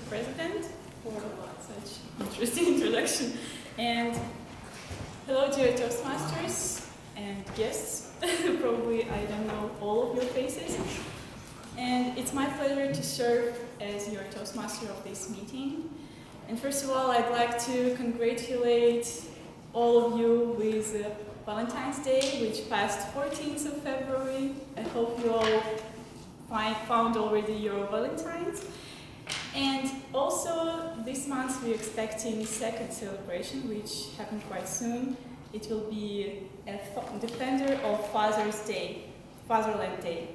President, for such interesting introduction. And hello, dear Toastmasters and guests. Probably I don't know all of your faces. And it's my pleasure to serve as your Toastmaster of this meeting. And first of all, I'd like to congratulate all of you with Valentine's Day, which passed 14th of February. I hope you all found already your Valentines. And also, this month we're expecting second celebration, which happened quite soon. It will be a Defender of Father's Day, Fatherland Day.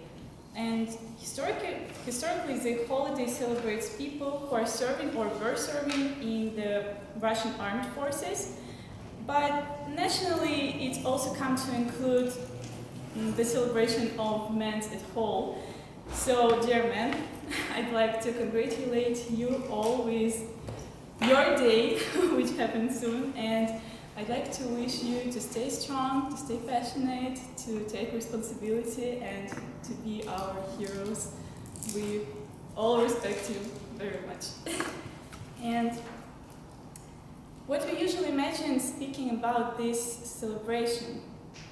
And historically, the holiday celebrates people who are serving or were serving in the Russian armed forces. But nationally, it's also come to include the celebration of men at home. So, dear men, I'd like to congratulate you all with your day, which happens soon, and I'd like to wish you to stay strong, to stay passionate, to take responsibility, and to be our heroes. We all respect you very much. And what we usually imagine speaking about this celebration,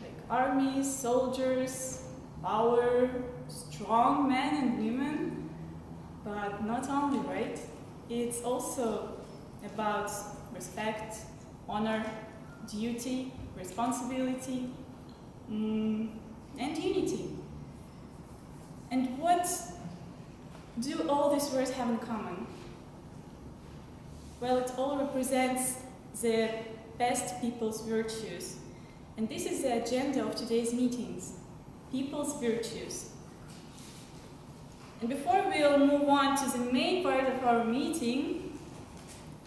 like armies, soldiers, power, strong men and women, but not only, right? It's also about respect, honor, duty, responsibility, and unity. And what do all these words have in common? Well, it all represents the best people's virtues. And this is the agenda of today's meetings, people's virtues. And before we'll move on to the main part of our meeting,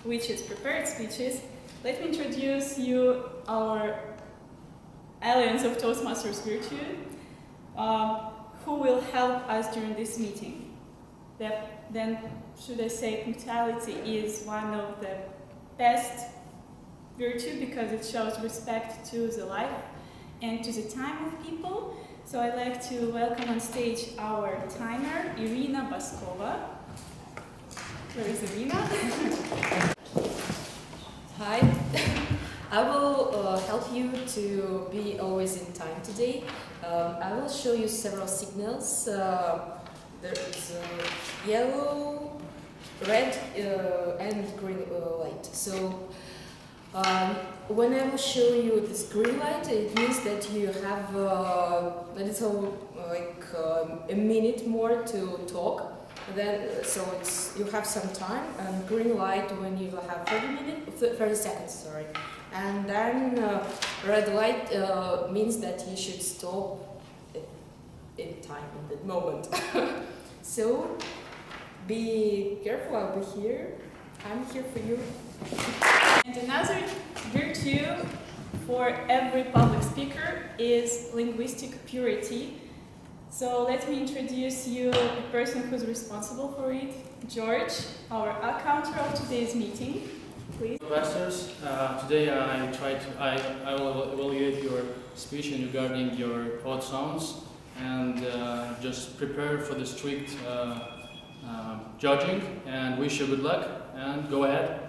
which is prepared speeches, let me introduce you our Alliance of Toastmasters Virtue, who will help us during this meeting. Then, should I say, punctuality is one of the best virtue because it shows respect to the life and to the time of people. So I'd like to welcome on stage our timer, Irina Baskova. Where is Irina? Hi. I will help you to be always in time today. I will show you several signals. There is yellow, red, and green light. So when I will show you this green light, it means that you have a little, like a minute more to talk. Then, so you have some time. And green light when you will have 30 seconds. Sorry. And then red light means that you should stop in time in that moment. So be careful. I'll be here. I'm here for you. And another virtue for every public speaker is linguistic purity. So let me introduce you the person who's responsible for it, George, our accountant of today's meeting. Please. Toastmasters, today I will evaluate your speech regarding your odd sounds and just prepare for the strict judging and wish you good luck and go ahead.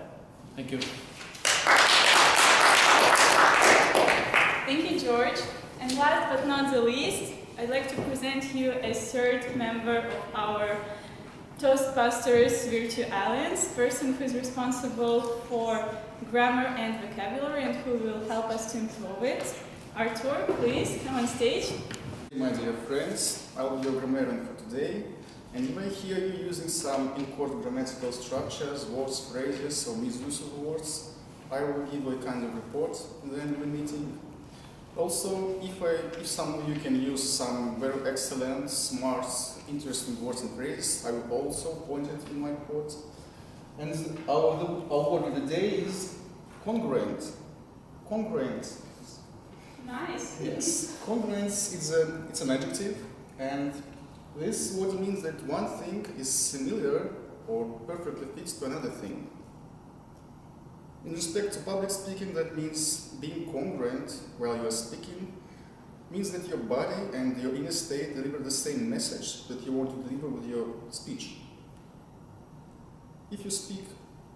Thank you. Thank you, George. And last but not the least, I'd like to present you a third member of our Toastbusters Virtue Alliance, person who is responsible for grammar and vocabulary and who will help us to improve it. Artur, please come on stage. My dear friends, I will be your grammarian for today, and you may hear you using some in-court grammatical structures, words, phrases, or misuse of words. I will give you a kind of report at the end of the meeting. Also, if some of you can use some very excellent, smart, interesting words and phrases, I will also point it in my report. And our word of the day is congruent. Congruent. Nice. Yes, congruence it's an adjective, and this word means that one thing is similar or perfectly fixed to another thing. In respect to public speaking, that means being congruent while you are speaking, means that your body and your inner state deliver the same message that you want to deliver with your speech. If you speak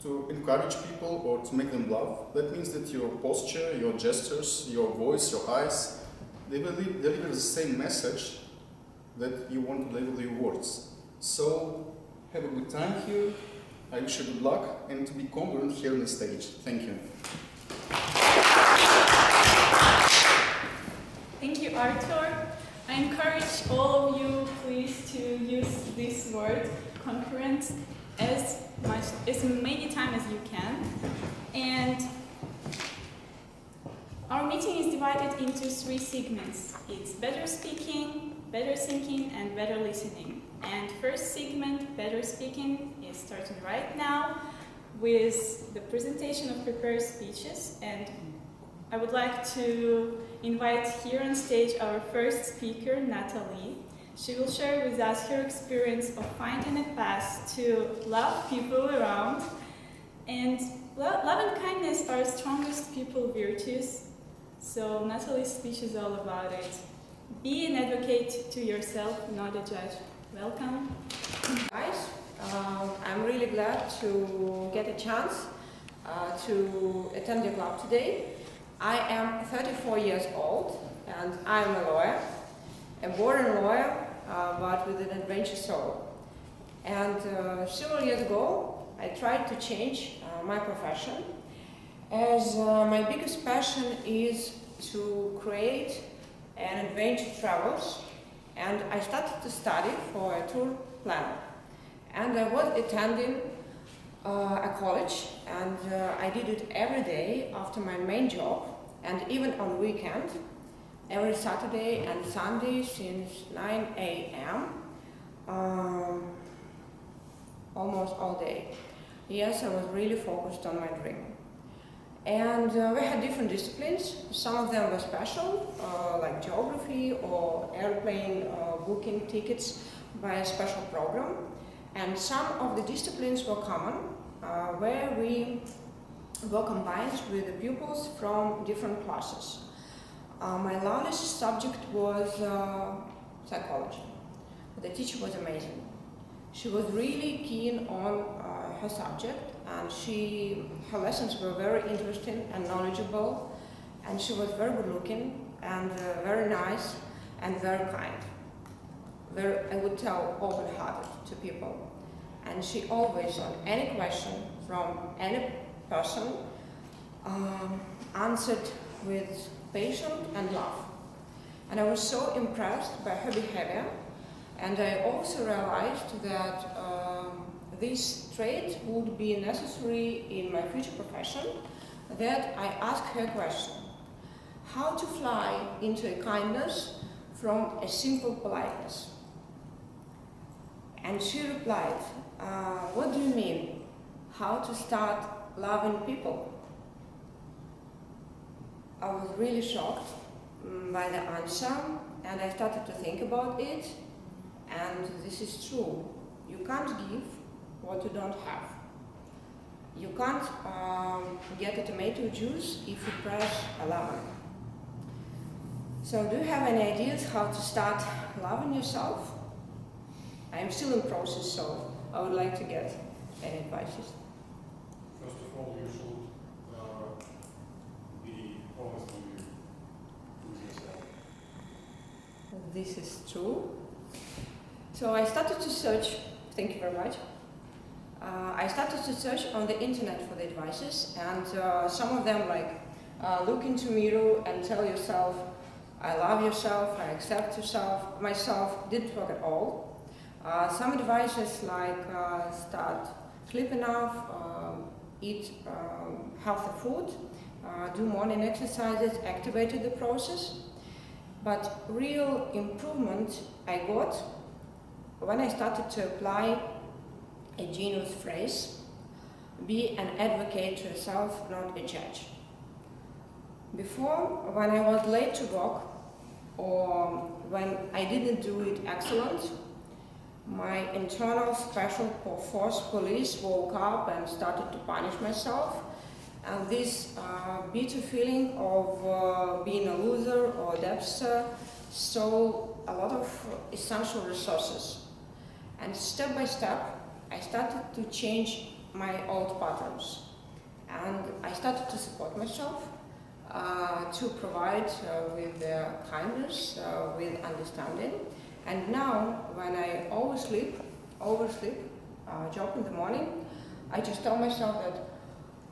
to encourage people or to make them laugh, that means that your posture, your gestures, your voice, your eyes, they will deliver the same message that you want to deliver your words. So have a good time here. I wish you good luck and to be confident here on the stage. Thank you. Thank you, Artur. I encourage all of you, please, to use this word, concurrent, as many times as you can. And our meeting is divided into 3 segments. It's better speaking, better thinking, and better listening. And first segment, better speaking, is starting right now with the presentation of prepared speeches. And I would like to invite here on stage our first speaker, Natalie. She will share with us her experience of finding a path to love people around. And love and kindness are strongest people virtues. So Natalie's speech is all about it. Be an advocate to yourself, not a judge. Welcome. Guys, I'm really glad to get a chance to attend your club today. I am 34 years old and I'm a lawyer, a born lawyer, but with an adventure soul. And several years ago, I tried to change my profession, as my biggest passion is to create an adventure travels, and I started to study for a tour planner. And I was attending a college, and I did it every day after my main job, and even on weekend, every Saturday and Sunday since 9 a.m. Almost all day. Yes, I was really focused on my dream. And we had different disciplines. Some of them were special, like geography or airplane booking tickets by a special program. And some of the disciplines were common, where we were combined with the pupils from different classes. My loveliest subject was psychology. The teacher was amazing. She was really keen on her subject, and her lessons were very interesting and knowledgeable, and she was very good looking and very nice and very kind. I would tell, open-hearted to people. And she always, on any question from any person, answered with patience and love. And I was so impressed by her behavior, and I also realized that this trait would be necessary in my future profession, that I asked her a question: how to fly into a kindness from a simple politeness? And she replied, what do you mean? How to start loving people? I was really shocked by the answer, and I started to think about it, and this is true. You can't give what you don't have. You can't get a tomato juice if you press a lemon. So do you have any ideas how to start loving yourself? I am still in process, so I would like to get any advices. First of all, you should be honest with yourself. This is true. So I started to search, thank you very much. I started to search on the internet for the advices, and some of them like look into mirror and tell yourself, I love yourself, I accept yourself, myself, didn't work at all. Some advices like sleep enough, eat healthy food, do morning exercises, activated the process. But real improvement I got when I started to apply a genius phrase: be an advocate to yourself, not a judge. Before, when I was late to work or when I didn't do it excellent, my internal special force police woke up and started to punish myself. And this bitter feeling of being a loser or a debtor stole a lot of essential resources. And step by step, I started to change my old patterns. And I started to support myself, to provide with kindness, with understanding. And now, when I oversleep, jump in the morning, I just tell myself that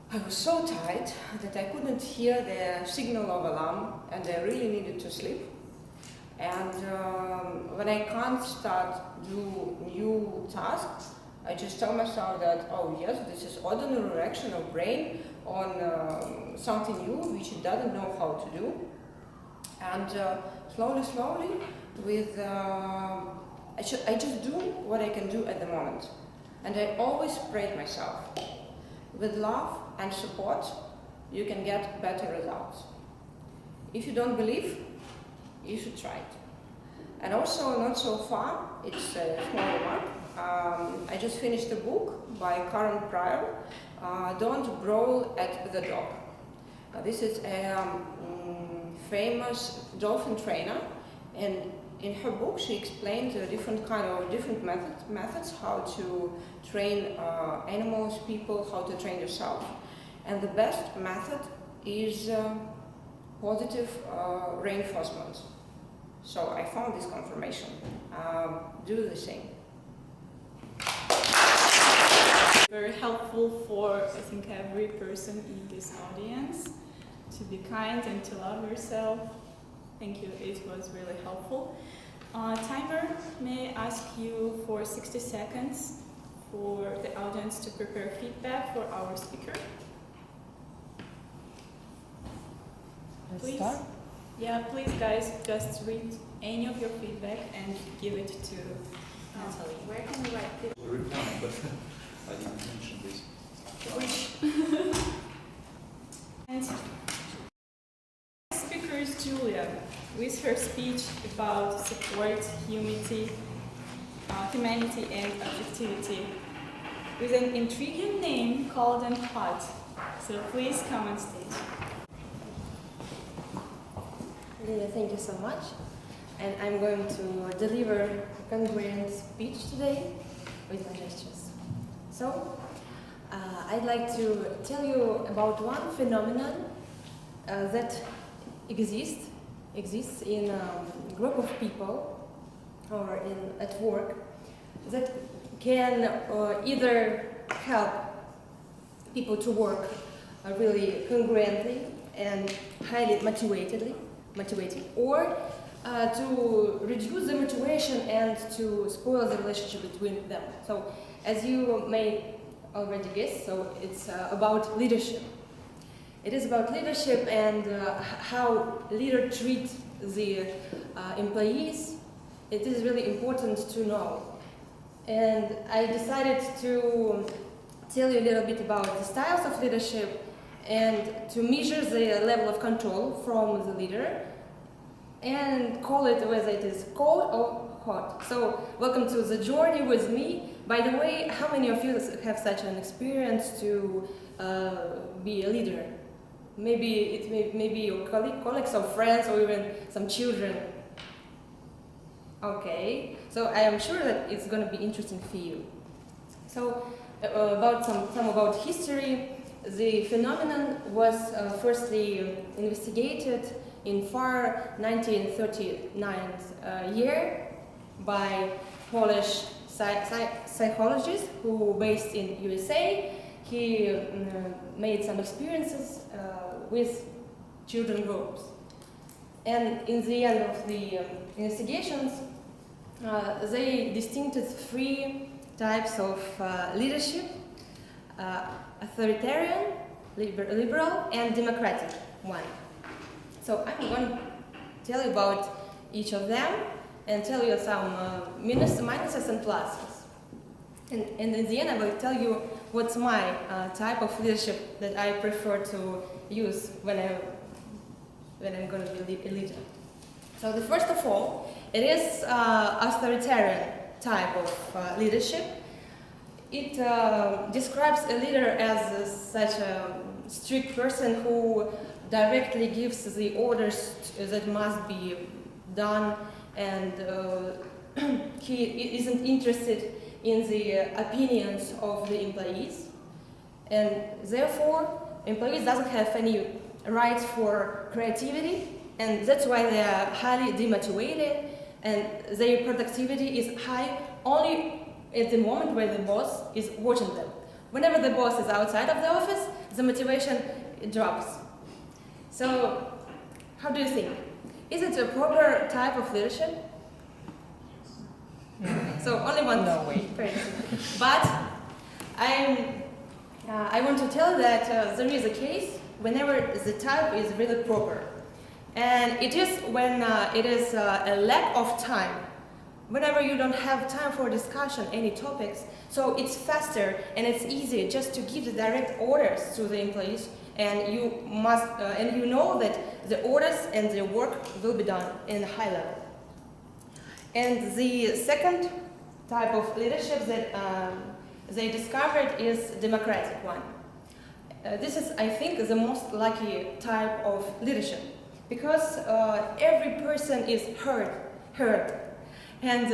I was so tired that I couldn't hear the signal of alarm and I really needed to sleep. And when I can't start do new tasks, I just tell myself that, oh yes, this is ordinary reaction of brain on something new which it doesn't know how to do. And slowly, with I just do what I can do at the moment. And I always praise myself. With love and support, you can get better results. If you don't believe, you should try it. And also, not so far, it's a small one. I just finished a book by Karen Pryor, Don't Brawl at the Dog. This is a famous dolphin trainer, and in her book she explained different methods how to train animals, people, how to train yourself. And the best method is positive reinforcement. So I found this confirmation. Do the same. Very helpful for, I think, every person in this audience to be kind and to love yourself. Thank you, it was really helpful. Timer, may I ask you for 60 seconds for the audience to prepare feedback for our speaker? Let's start. Yeah, please guys, just read any of your feedback and give it to Natalie. Where can we write it? We're replying, but I didn't mention this. And speaker is Julia, with her speech about support, humanity and objectivity, with an intriguing name called and hot. So please come on stage. Lina, thank you so much. And I'm going to deliver a congruent speech today with my gestures. So, I'd like to tell you about one phenomenon that exists in a group of people or at work that can either help people to work really congruently and highly motivated, or to reduce the motivation and to spoil the relationship between them. So, as you may already guess, so it's about leadership. It is about leadership and how leader treat the employees. It is really important to know. And I decided to tell you a little bit about the styles of leadership and to measure the level of control from the leader and call it whether it is cold or hot. So, welcome to the journey with me. By the way, how many of you have such an experience to be a leader? Maybe it may be your colleagues or friends or even some children. Okay, so I am sure that it's going to be interesting for you. So, about history. The phenomenon was firstly investigated in far 1939 year by Polish psychologist who based in USA. He made some experiences with children groups. And in the end of the investigations, they distincted 3 types of leadership: authoritarian, liberal, and democratic one. So I'm going to tell you about each of them and tell you some minuses and pluses. And in the end, I will tell you what's my type of leadership that I prefer to use when I'm going to be a leader. So the first of all, it is authoritarian type of leadership. It describes a leader as such a strict person who directly gives the orders that must be done, and he isn't interested in the opinions of the employees. And therefore, employees doesn't have any rights for creativity, and that's why they are highly demotivated, and their productivity is high only at the moment where the boss is watching them. Whenever the boss is outside of the office, the motivation drops. So, how do you think? Is it a proper type of leadership? So only one person. But I want to tell that there is a case whenever the type is really proper. And it is when it is a lack of time. Whenever you don't have time for discussion, any topics, so it's faster and it's easier just to give the direct orders to the employees, and you must, and you know that the orders and the work will be done in a high level. And the second type of leadership that they discovered is democratic one. This is, I think, the most lucky type of leadership, because every person is heard, and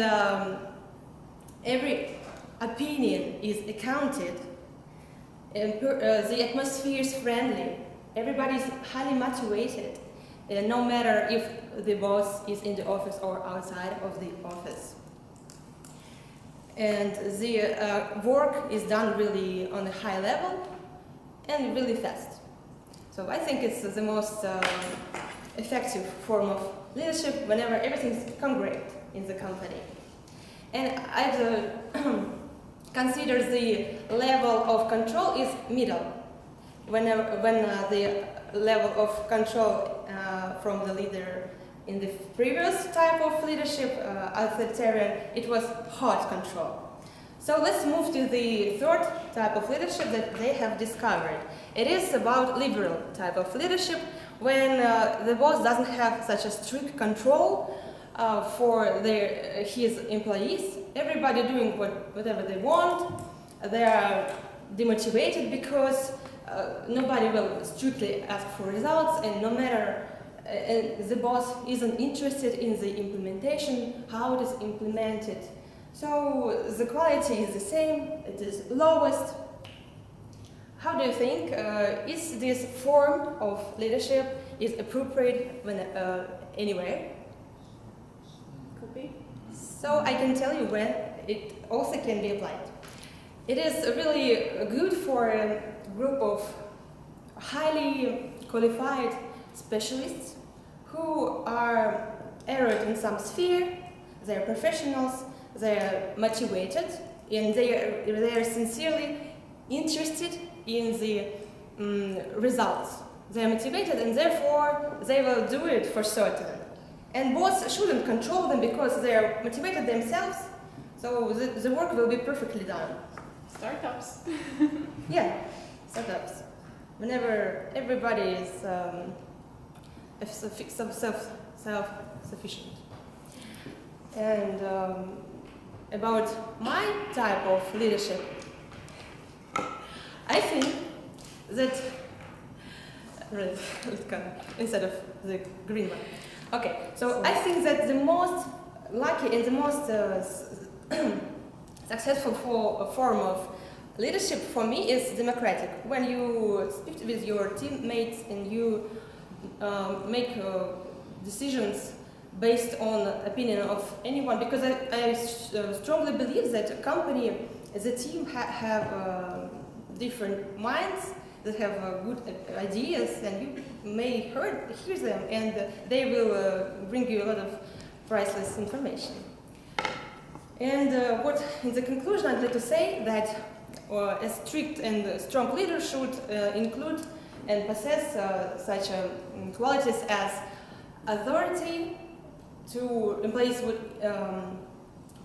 every opinion is accounted, and the atmosphere is friendly, everybody is highly motivated, no matter if the boss is in the office or outside of the office. And the work is done really on a high level and really fast. So I think it's the most effective form of leadership whenever everything's great in the company. And I consider the level of control is middle. When the level of control from the leader in the previous type of leadership, authoritarian, it was hard control. So let's move to the third type of leadership that they have discovered. It is about liberal type of leadership, when the boss doesn't have such a strict control for his employees. Everybody doing whatever they want. They are demotivated because nobody will strictly ask for results, and no matter the boss isn't interested in the implementation, how it is implemented. So the quality is the same, it is lowest. How do you think is this form of leadership is appropriate when anywhere? Could be. So I can tell you when it also can be applied. It is really good for a group of highly qualified specialists who are erudite in some sphere, they are professionals, they are motivated, and they are sincerely interested in the results. They are motivated, and therefore they will do it for certain. And boss shouldn't control them because they are motivated themselves, so the work will be perfectly done. Startups. Yeah, startups. Whenever everybody is self-sufficient. And about my type of leadership, I think that instead of the green one. Okay, so I think that the most lucky and the most successful form of leadership for me is democratic. When you speak with your teammates and you make decisions based on opinion of anyone, because I strongly believe that a company as a team have different minds that have good ideas, and you may hear them, and they will bring you a lot of priceless information. And in the conclusion, I'd like to say that a strict and strong leader should include and possess such qualities as authority, to employees would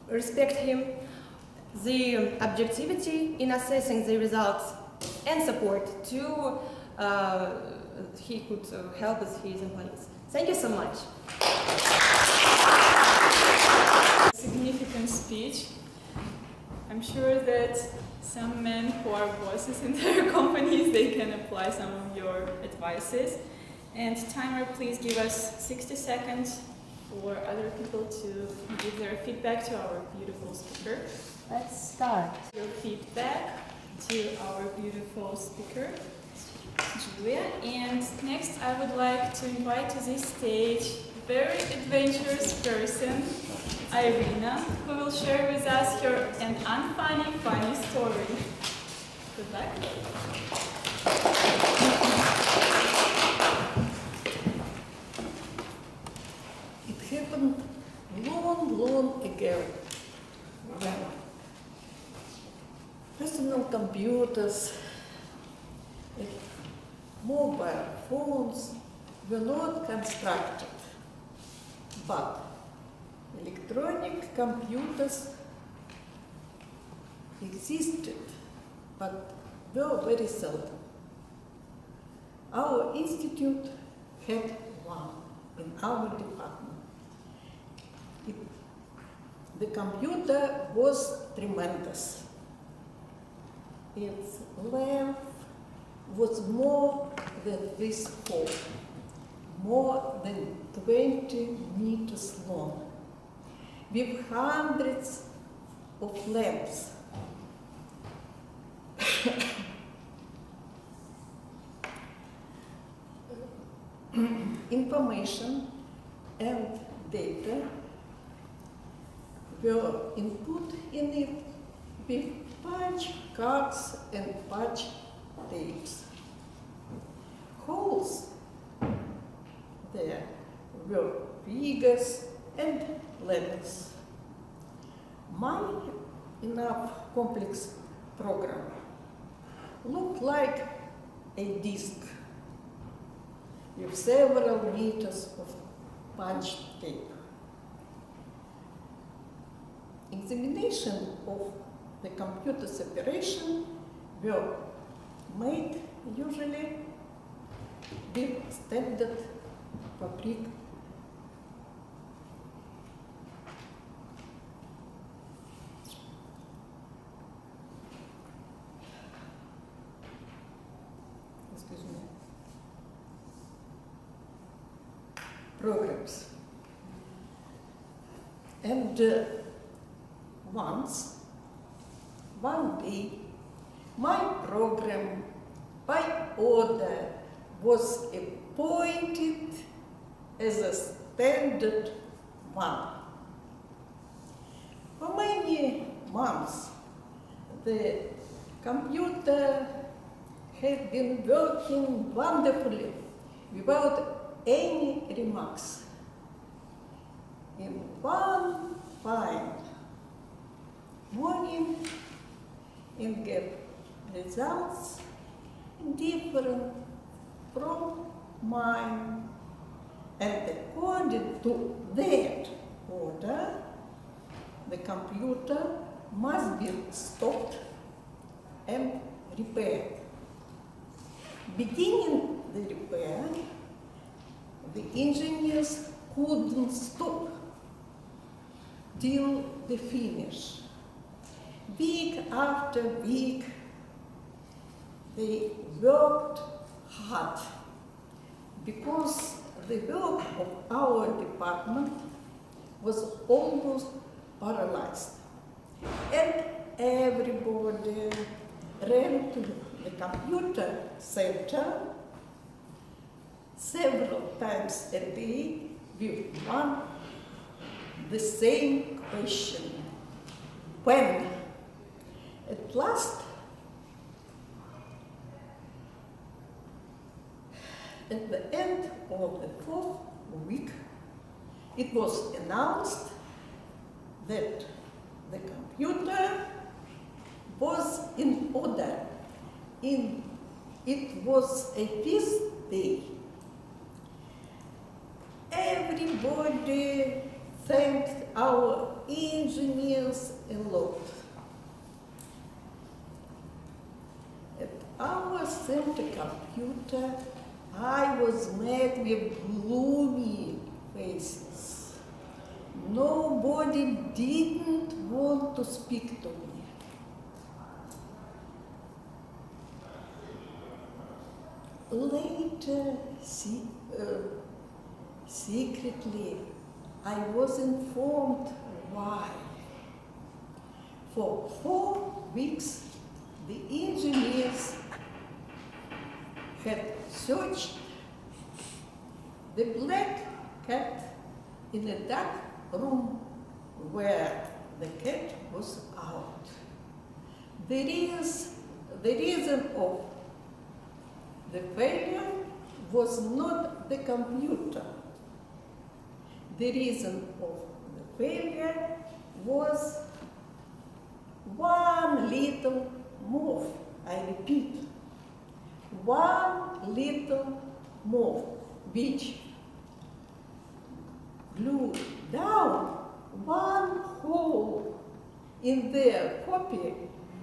respect him, the objectivity in assessing the results, and support to he could help with his employees. Thank you so much. Significant speech. I'm sure that some men who are bosses in their companies, they can apply some of your advices. And timer, please give us 60 seconds for other people to give their feedback to our beautiful speaker. Let's start. Your feedback. to our beautiful speaker, Julia. And next I would like to invite to this stage a very adventurous person, Irina, who will share with us her an funny story. Good luck. It happened long ago when personal computers and mobile phones were not constructed, but electronic computers existed, but were very seldom. Our institute had one in our department. The computer was tremendous. Its length was more than this hall, more than 20 meters long, with hundreds of lamps. Information and data were input in it with punch cards and punch tapes. Holes there were figures and letters. My enough complex program looked like a disk with several meters of punch tape. Examination of the computer's operation were made usually with standard public programs. And one day, my program by order was appointed as a standard one. For many months, the computer had been working wonderfully without any remarks. In one fine morning, it gave results different from mine, and according to that order, the computer must be stopped and repaired. Beginning the repair, the engineers couldn't stop till the finish. Week after week, they worked hard because the work of our department was almost paralyzed. And everybody ran to the computer center several times a day with the same question. When? At last, at the end of the 4th week, it was announced that the computer was in order. It was a feast day. Everybody thanked our engineers a lot. At our center computer, I was met with gloomy faces. Nobody didn't want to speak to me. Later, secretly, I was informed why. For 4 weeks, the engineers had searched the black cat in a dark room where the cat was out. The reason of the failure was not the computer. The reason of the failure was one little move. I repeat, one little move which glued down one hole in their copy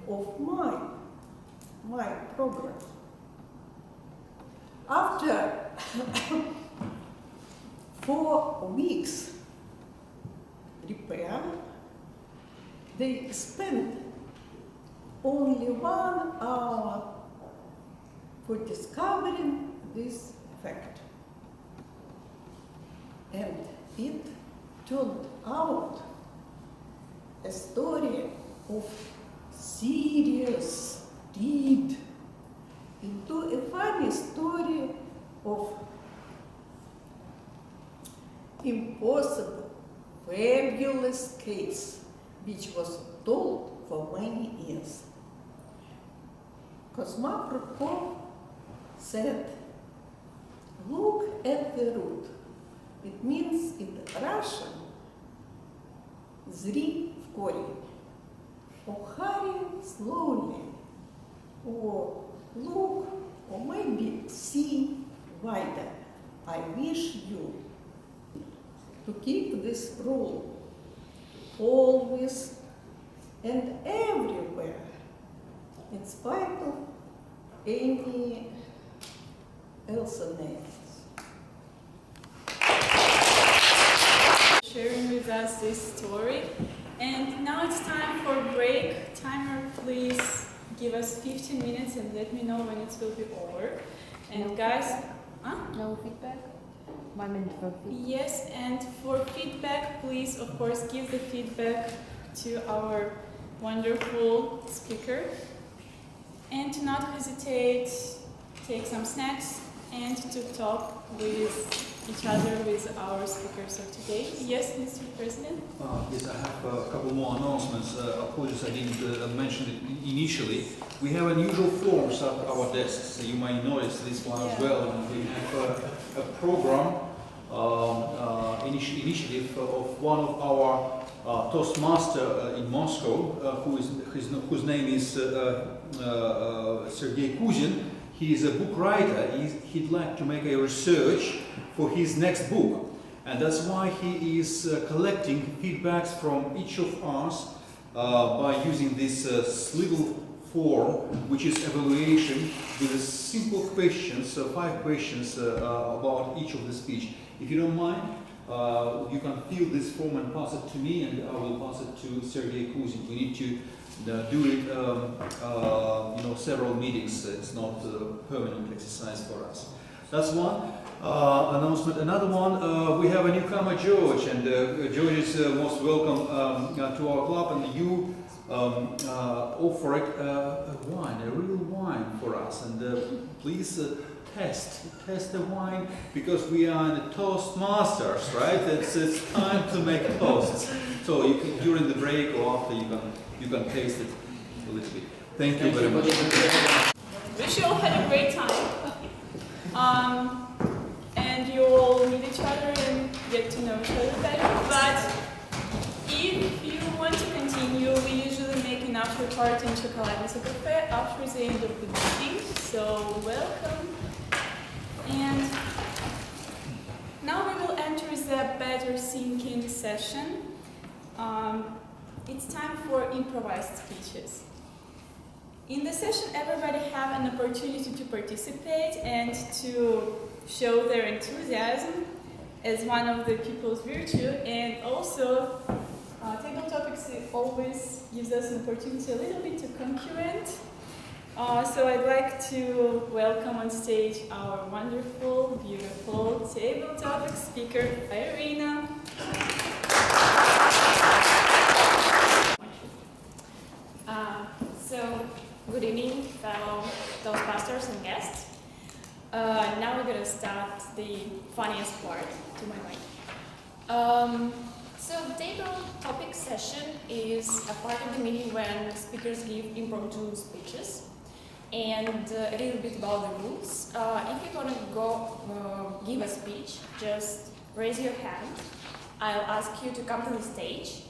of my program. After 4 weeks repair, they spent only 1 hour for discovering this fact. And it turned out a story of serious deed into a funny story of impossible, fabulous case which was told for many years. Mkrtychev said, look at the root. It means in Russian, зри в корень. Or hurry slowly, or look, or maybe see wider. I wish you to keep this rule always and everywhere, in spite of any else. Sharing with us this story. And now it's time for a break. Timer, please give us 15 minutes and let me know when it will be over. And No guys, feedback? huh? No feedback? 1 minute for feedback. Yes, and for feedback, please, of course, give the feedback to our wonderful speaker. And to not hesitate, take some snacks and to talk with each other, with our speakers of today. Yes, Mr. President? Yes, I have a couple more announcements. Apologies, I didn't mention it initially. We have unusual forms at our desks. You might notice this one as well. We have a program initiative of one of our Toastmaster in Moscow, whose name is Sergei Kuzin. He is a book writer. He'd like to make a research for his next book, and that's why he is collecting feedbacks from each of us by using this little form, which is evaluation with simple questions, 5 questions about each of the speech. If you don't mind, you can fill this form and pass it to me, and I will pass it to Sergei Kuzin. We need to do it, several meetings. It's not a permanent exercise for us. That's one announcement. Another one, we have a newcomer, George, and George is most welcome to our club, and you offered a wine, a real wine for us, and please test the wine, because we are in the Toastmasters, right? It's time to make toasts. So you can, during the break or after, you can taste it a little bit. Thank you very much. Wish you all had a great time. And you all meet each other and get to know each other better. But if you want to continue, we usually make an after party in Chocolatnica Cafe after the end of the meeting. So welcome. And now we will enter the better thinking session. It's time for improvised speeches. In the session, everybody have an opportunity to participate and to show their enthusiasm as one of the people's virtue, and also table topics always gives us an opportunity a little bit to concurrent. So I'd like to welcome on stage our wonderful, beautiful table topic speaker, Irina. So Good evening, fellow Toastbusters and guests. Now we're going to start the funniest part, to my mind. So the table topic session is a part of the meeting when speakers give impromptu speeches. And a little bit about the rules. If you want to go give a speech, just raise your hand. I'll ask you to come to the stage.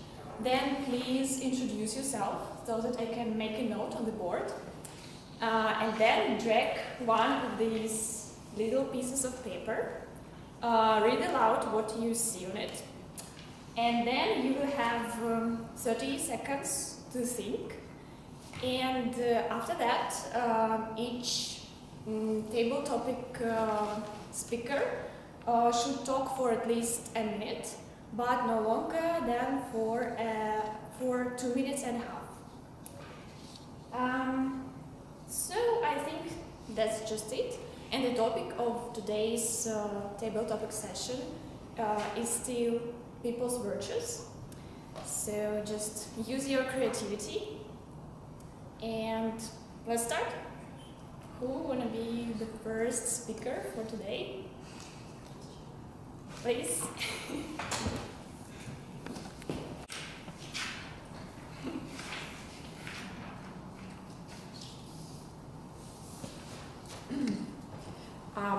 Then please introduce yourself so that I can make a note on the board. And then drag one of these little pieces of paper. Read aloud what you see on it. And then you will have 30 seconds to think. And after that, each table topic speaker should talk for at least a minute, but no longer than for 2 minutes and a half. So I think that's just it. And the topic of today's table topic session is still people's virtues. So just use your creativity. And let's start. Who wanna be the first speaker for today? Please.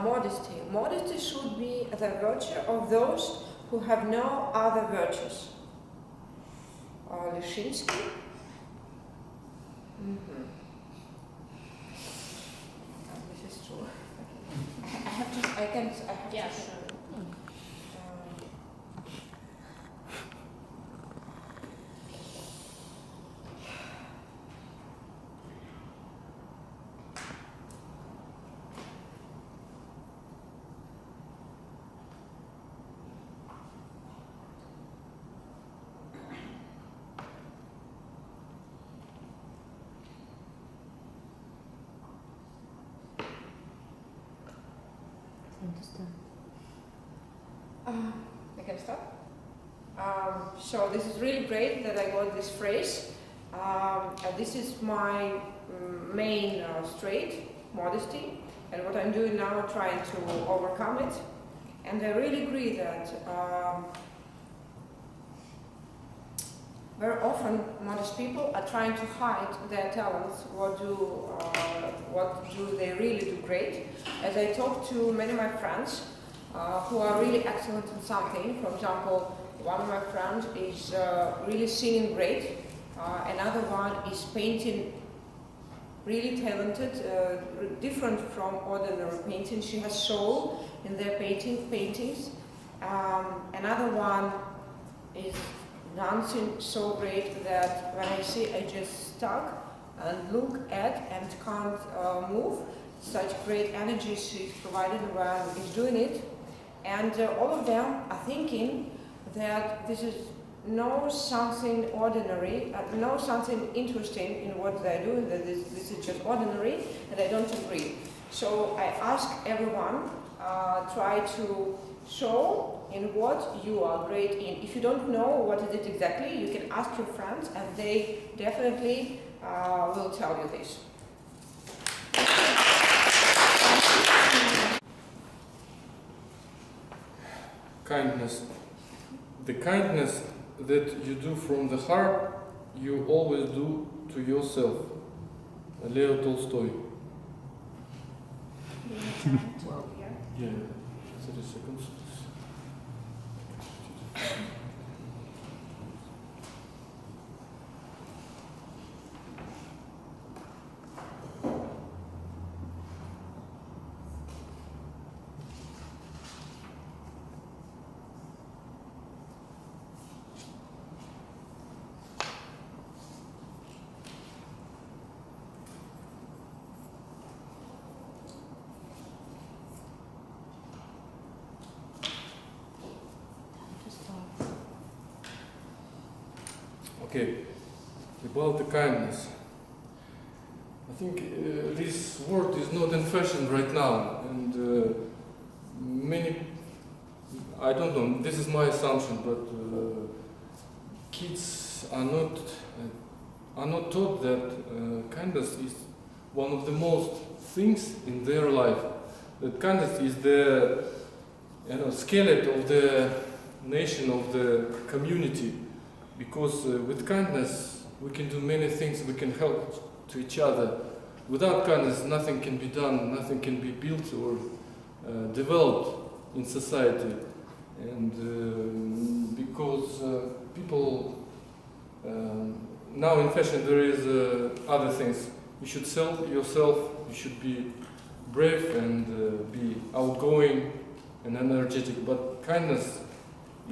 Modesty. Modesty should be the virtue of those who have no other virtues. Lishinsky. This is true. I have to. Yes. I can start. So this is really great that I got this phrase. This is my main trait, modesty, and what I'm doing now, trying to overcome it. And I really agree that very often modest people are trying to hide their talents. What do they really do great? As I talk to many of my friends who are really excellent in something, for example, one of my friends is really singing great, another one is painting really talented, different from ordinary painting. She has soul in their paintings. Another one is dancing so great that when I see, I just stuck and look at and can't move. Such great energy she's providing when he's doing it. And all of them are thinking that this is no something ordinary, no something interesting in what they're doing, that this is just ordinary, and I don't agree. So I ask everyone, try to show in what you are great in. If you don't know what is it exactly, you can ask your friends, and they definitely will tell you this. Kindness. The kindness that you do from the heart, you always do to yourself. Leo Tolstoy. Yeah, 30 seconds. Okay, about the kindness. I think this word is not in fashion right now, and many, I don't know, this is my assumption, but kids are not are not taught that kindness is one of the most things in their life. That kindness is the skeleton of the nation, of the community. Because with kindness we can do many things, we can help to each other. Without kindness nothing can be done, nothing can be built or developed in society. And because people now in fashion there is other things. You should sell yourself, you should be brave and be outgoing and energetic. But kindness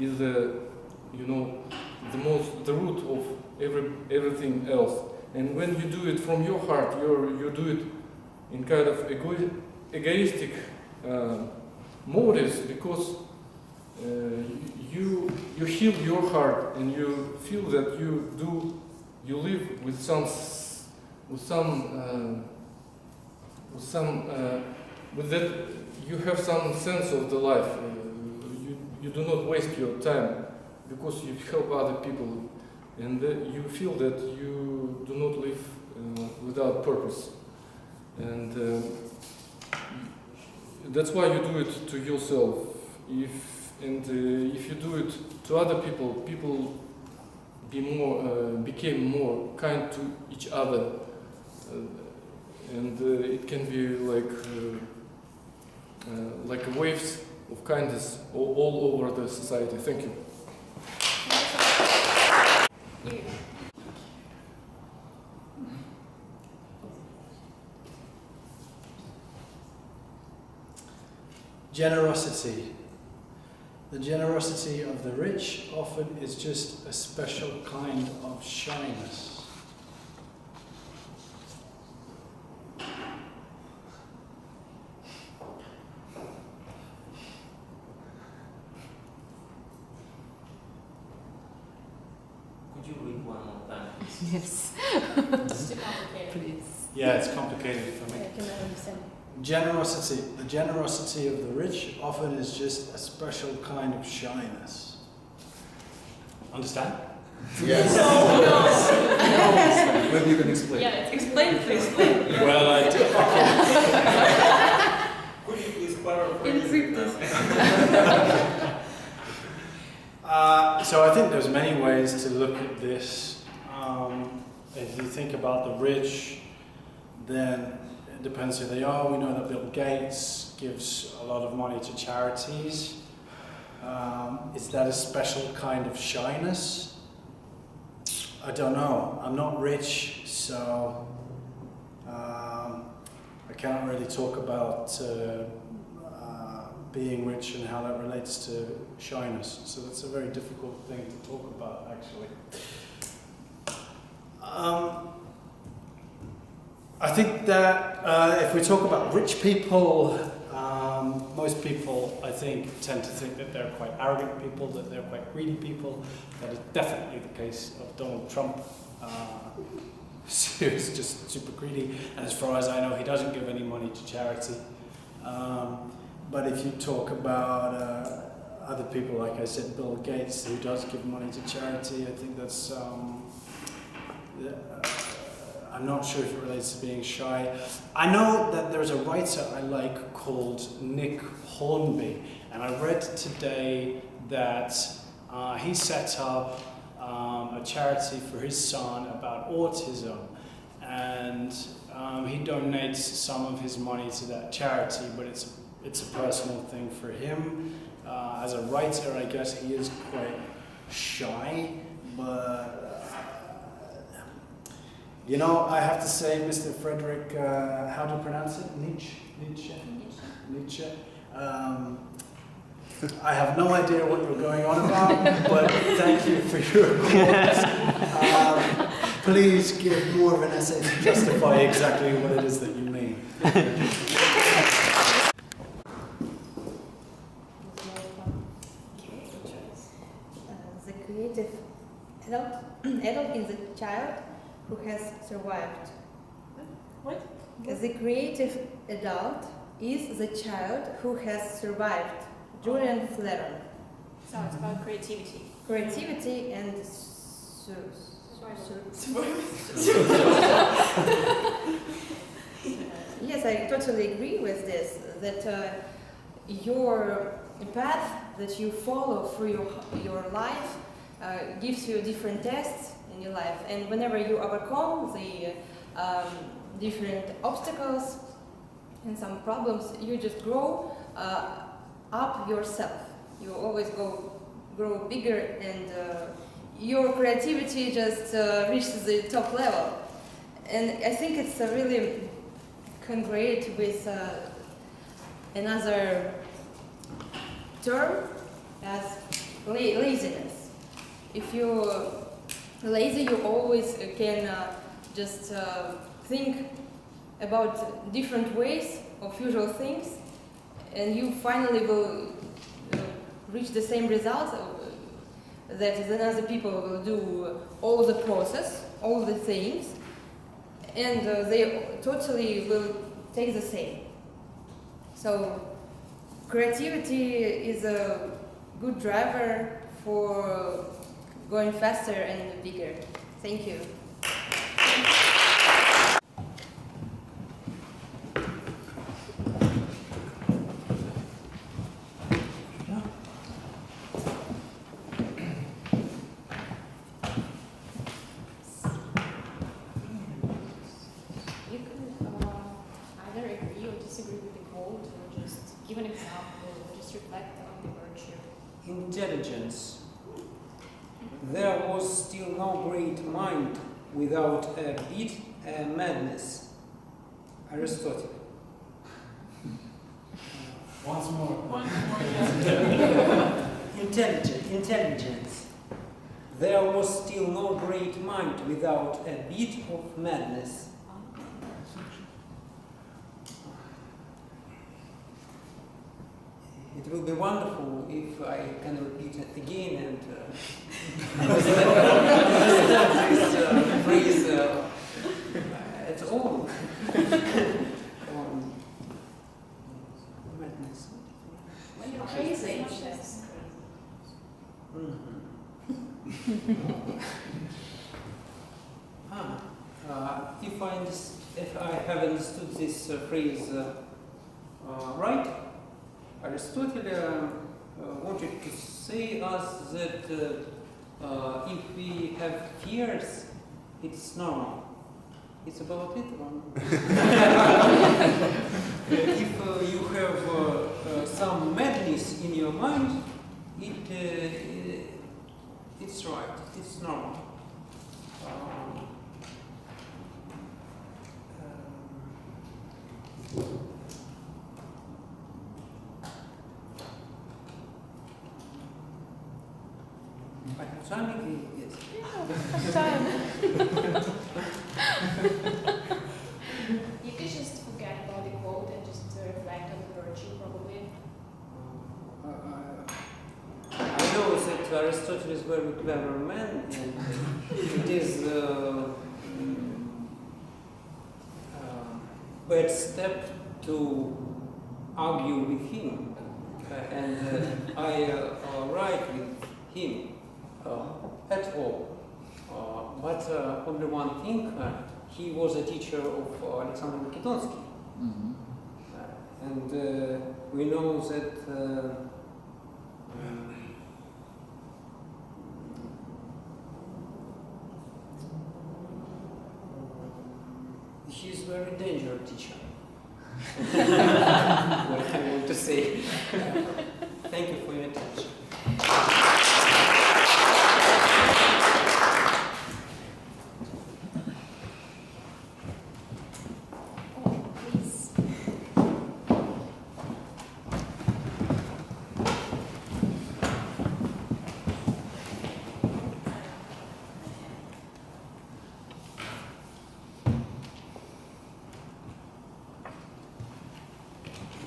is the root of everything else. And when you do it from your heart, you do it in kind of egoistic motives, because you heal your heart and you feel that you live with that you have some sense of the life. You do not waste your time because you help other people, and you feel that you do not live without purpose. And that's why you do it to yourself. If you do it to other people, people became more kind to each other, and it can be like waves of kindness all over the society. Thank you. Generosity. The generosity of the rich often is just a special kind of shyness. Could you read one more time? Yes. It's too complicated. Please. Yeah, it's complicated for me. I cannot understand. Generosity. The generosity of the rich often is just a special kind of shyness. Understand? Yes. Maybe you can explain. Yeah, explain please. Well, I do. Could you please clarify? Encrypt this. So I think there's many ways to look at this. If you think about the rich, then it depends who they are. We know that Bill Gates gives a lot of money to charities. Is that a special kind of shyness? I don't know. I'm not rich, so I can't really talk about being rich and how that relates to shyness. So that's a very difficult thing to talk about, actually. I think that if we talk about rich people, most people, I think, tend to think that they're quite arrogant people, that they're quite greedy people. That is definitely the case of Donald Trump. He is just super greedy, and as far as I know, he doesn't give any money to charity. But if you talk about other people, like I said, Bill Gates, who does give money to charity, I think that's... I'm not sure if it relates to being shy. I know that there's a writer I like called Nick Hornby, and I read today that he set up a charity for his son about autism, and he donates some of his money to that charity, but it's a personal thing for him. As a writer, I guess he is quite shy, but you know, I have to say, Mr. Frederick, how do you pronounce it? Nietzsche. I have no idea what you're going on about, but thank you for your comments. Please give more of an essay to justify exactly what it is that you mean. The creative adult is the child who has survived. What? The creative adult is the child who has survived. Julian Flair. So it's about creativity. Creativity and survival. Yes, I totally agree with this, that your path that you follow through your life gives you different tests in your life, and whenever you overcome the different obstacles and some problems, you just grow up yourself. You always grow bigger, and your creativity just reaches the top level. And I think it's really congruent with another term as laziness. If you're lazy, you always can just think about different ways of usual things, and you finally will reach the same result that then other people will do all the process, all the things, and they totally will take the same. So creativity is a good driver for going faster and bigger. Thank you. Give an example, or just reflect on the virtue. Intelligence. There was still no great mind without a bit madness. Aristotle. Once more. Intelligence. There was still no great mind without a bit of madness. It will be wonderful if I can repeat it again and understand this phrase at all. Madness. When you're crazy, if I have understood this phrase right, Aristotle wanted to say us that if we have fears, it's normal. It's about it. If you have some madness in your mind, it's right. It's normal. Timing, yes. Time. You could just forget about the quote and just reflect on the virtue, probably. I know that Aristotle is a very clever man, and it is a bad step to argue with him, and I write with him. At all. But only one thing, he was a teacher of Alexander Makedonsky. And we know that he's a very dangerous teacher. What I want to say. Thank you for your attention.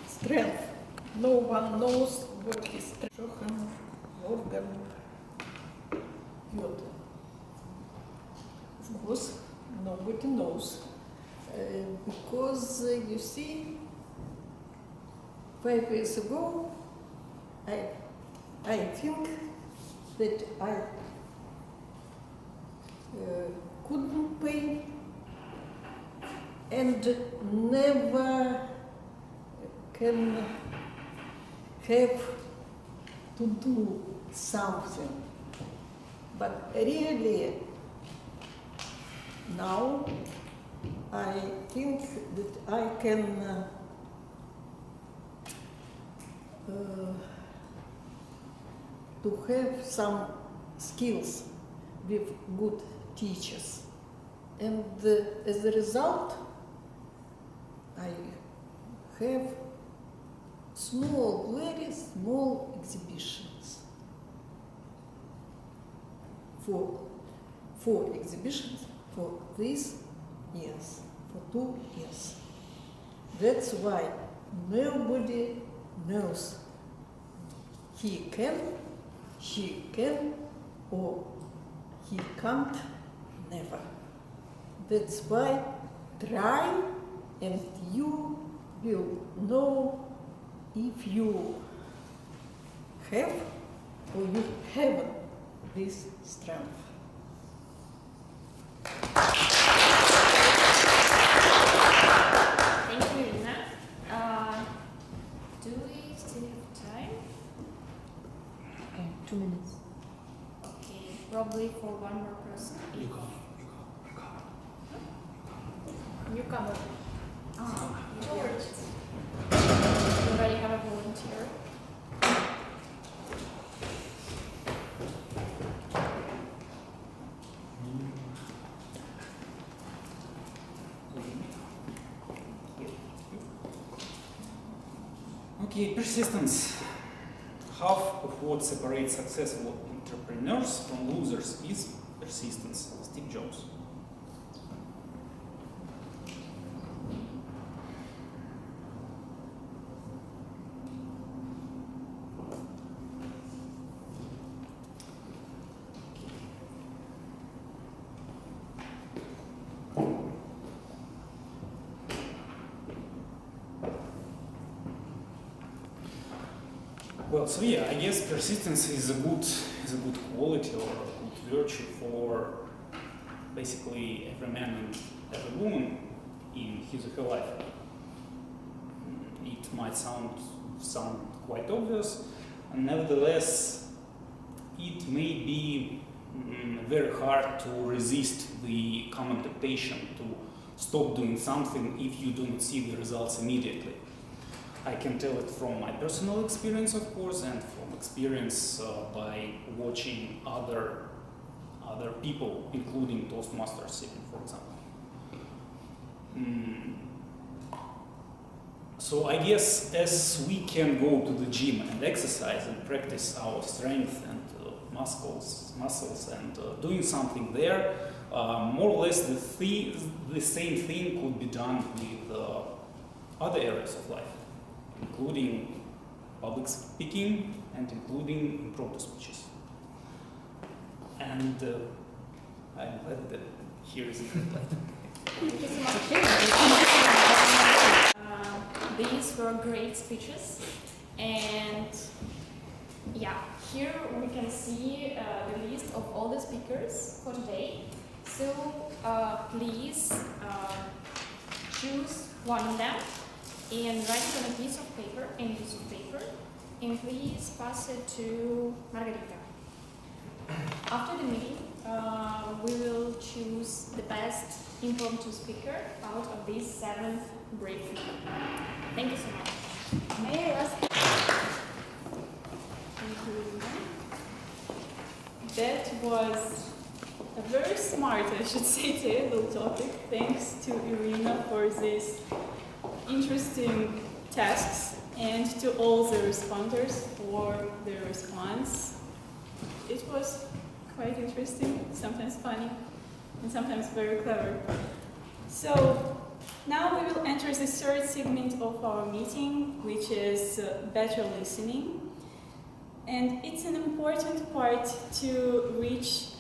Strength. No one knows what his strength. Organ. What? Of course, nobody knows. Because you see, 5 years ago, I think that couldn't pay and never can have to do something. But really, now I think that I can to have some skills with good teachers. And as a result, I have small, very small exhibitions. Four exhibitions for this years, for 2 years. That's why nobody knows he can, she can, or he can't, never. That's why try and you will know if you have or you haven't this strength. Thank you, Irina. Do we still have time? 2 minutes. Okay, probably for one more person. Newcomer. George. You already have a volunteer. Okay, persistence. Half of what separates successful entrepreneurs from losers is persistence. Steve Jobs. Well, so yeah, I guess persistence is a good quality or a good virtue for basically every man and every woman in his or her life. It might sound quite obvious, and nevertheless, it may be very hard to resist the common temptation to stop doing something if you do not see the results immediately. I can tell it from my personal experience, of course, and from experience by watching other people, including Toastbusters Meeting, for example. So I guess as we can go to the gym and exercise and practice our strength and muscles and doing something there, more or less the same thing could be done with other areas of life, including public speaking and including impromptu speeches. And I'm glad that here is a template. Thank you so much. These were great speeches, and yeah, here we can see the list of all the speakers for today. So please choose one of them and write it on a piece of paper, and please pass it to Margarita. After the meeting, we will choose the best impromptu speaker out of these 7 brave people. Thank you so much. May I ask? Thank you. That was a very smart, I should say, table topic. Thanks to Irina for this interesting tasks and to all the responders for their response. It was quite interesting, sometimes funny, and sometimes very clever. So now we will enter the 3rd segment of our meeting, which is better listening. And it's an important part to reach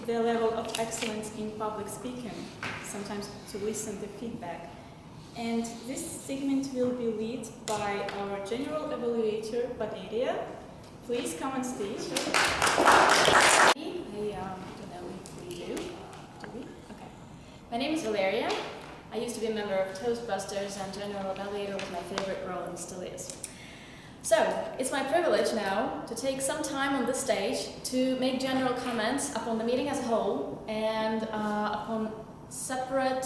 the level of excellence in public speaking, sometimes to listen to feedback. And this segment will be led by our general evaluator, Valeria. Please come on stage. I don't know if we do. My name is Valeria. I used to be a member of Toastbusters and General Evaluator was my favorite role and still is. So, it's my privilege now to take some time on this stage to make general comments upon the meeting as a whole and upon separate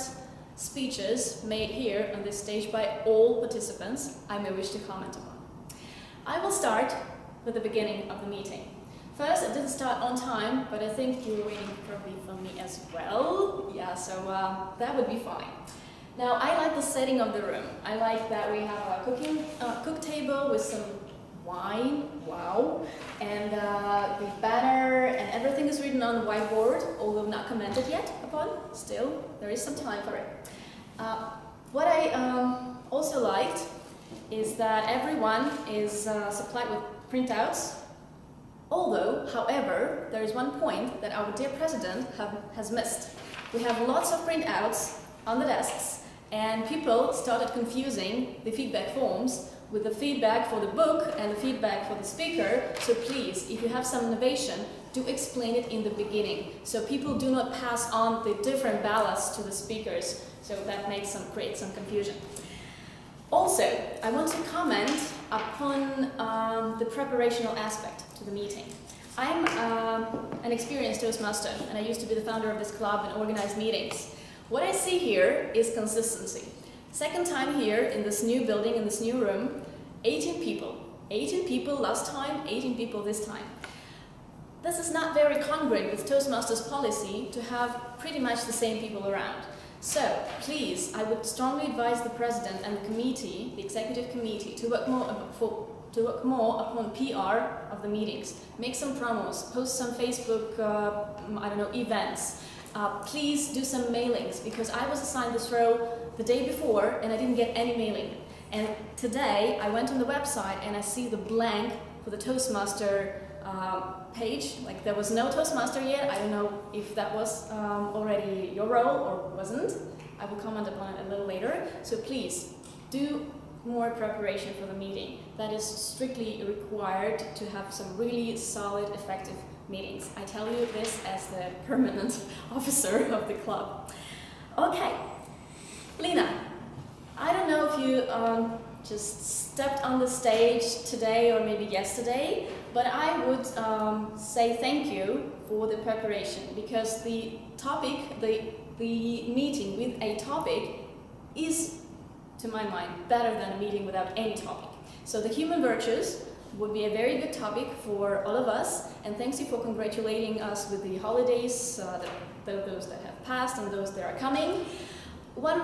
speeches made here on this stage by all participants I may wish to comment upon. I will start with the beginning of the meeting. First, it didn't start on time, but I think you were waiting probably for me as well. Yeah, so that would be fine. Now, I like the setting of the room. I like that we have a cook table with some wine, wow, and the banner and everything is written on the whiteboard, although not commented yet upon. Still, there is some time for it. What I also liked is that everyone is supplied with printouts. Although, however, there is one point that our dear president has missed. We have lots of printouts on the desks, and people started confusing the feedback forms with the feedback for the book and the feedback for the speaker. So please, if you have some innovation, do explain it in the beginning, so people do not pass on the different ballasts to the speakers. So that creates some confusion. Also, I want to comment upon the preparational aspect to the meeting. I'm an experienced Toastmaster, and I used to be the founder of this club and organize meetings. What I see here is consistency. Second time here in this new building, in this new room, 18 people. 18 people last time, 18 people this time. This is not very congruent with Toastmasters policy to have pretty much the same people around. So, please, I would strongly advise the president and the committee, the executive committee, to work more upon PR of the meetings. Make some promos, post some Facebook, events. Please do some mailings, because I was assigned this role the day before and I didn't get any mailing. And today I went on the website and I see the blank for the Toastmaster page. Like, there was no Toastmaster yet. I don't know if that was already your role or wasn't. I will comment upon it a little later. So please do more preparation for the meeting. That is strictly required to have some really solid, effective meetings. I tell you this as the permanent officer of the club. Okay, Lina, I don't know if you just stepped on the stage today or maybe yesterday, but I would say thank you for the preparation, because the topic, the meeting with a topic is, to my mind, better than a meeting without any topic. So the human virtues would be a very good topic for all of us, and thanks you for congratulating us with the holidays, those that have passed and those that are coming. One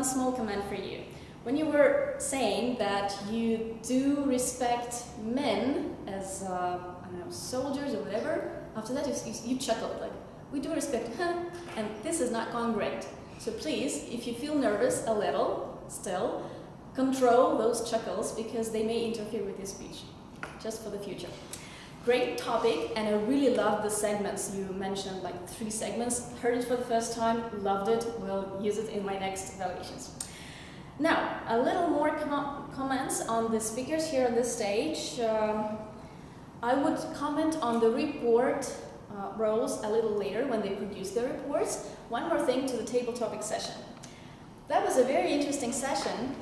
small comment for you. When you were saying that you do respect men as, soldiers or whatever, after that you chuckled, like, we do respect, and this is not congruent. So please, if you feel nervous a little, still, control those chuckles, because they may interfere with your speech, just for the future. Great topic, and I really loved the segments you mentioned, like 3 segments. Heard it for the first time, loved it, will use it in my next evaluations. Now, a little more comments on the speakers here on this stage. I would comment on the report roles a little later when they produce their reports. One more thing to the table topic session. That was a very interesting session,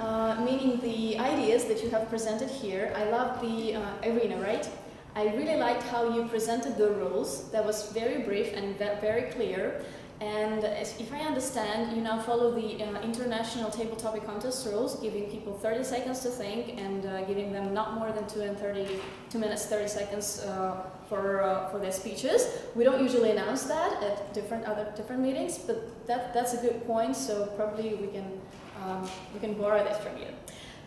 meaning the ideas that you have presented here. I love the arena, right? I really liked how you presented the rules. That was very brief and very clear. And if I understand, you now follow the international table topic contest rules, giving people 30 seconds to think and giving them not more than 2 minutes 30 seconds for their speeches. We don't usually announce that at different meetings, but that's a good point. So probably we can borrow that from you.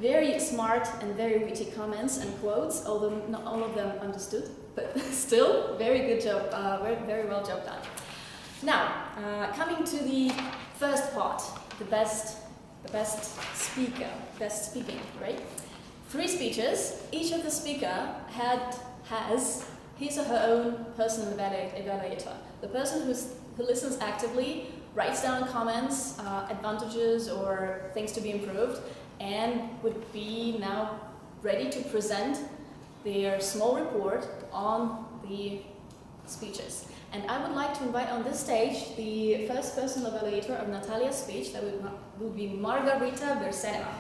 Very smart and very witty comments and quotes, although not all of them understood, but still very good job, very well job done. Now, coming to the first part, the best speaking, right? 3 speeches. Each of the speaker has his or her own personal evaluator. The person who listens actively, writes down comments, advantages or things to be improved, and would be now ready to present their small report on the speeches. And I would like to invite on this stage the first person evaluator of Natalia's speech, that will be Margarita Berseneva.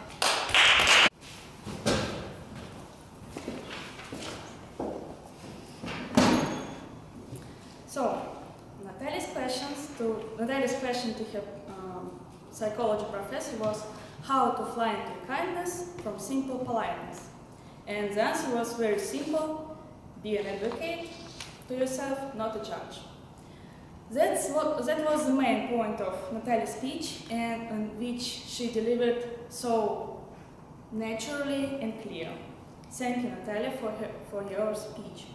So, Natalia's question to her psychology professor was how to fly into kindness from simple politeness. And the answer was very simple: be an advocate to yourself, not a judge. That was the main point of Natalia's speech, and which she delivered so naturally and clear. Thank you, Natalia, for your speech.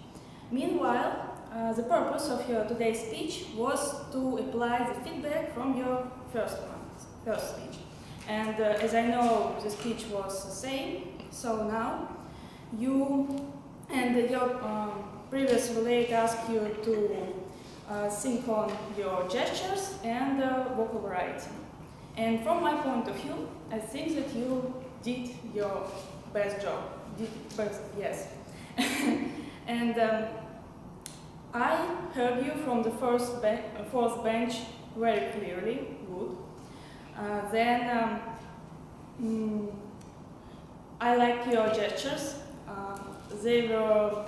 Meanwhile, the purpose of your today's speech was to apply the feedback from your first speech. And as I know the speech was the same, so now you and your previous evaluator asked you to think on your gestures and vocal variety. And from my point of view, I think that you did your best job. Yes. And I heard you from the fourth bench very clearly. Good. Then I like your gestures. They were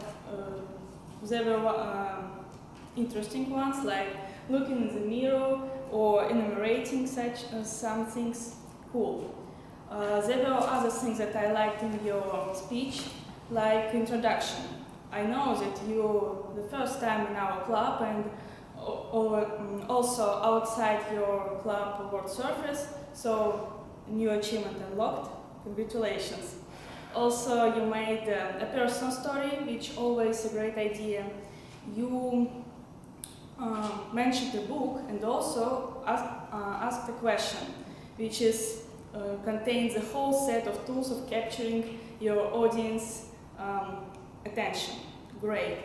interesting ones, like looking in the mirror or enumerating some things. Cool. There were other things that I liked in your speech, like introduction. I know that you're the first time in our club and also outside your club world surface, so new achievement unlocked. Congratulations. Also, you made a personal story, which always a great idea. You mentioned the book and also asked a question, which contains a whole set of tools of capturing your audience attention. Great.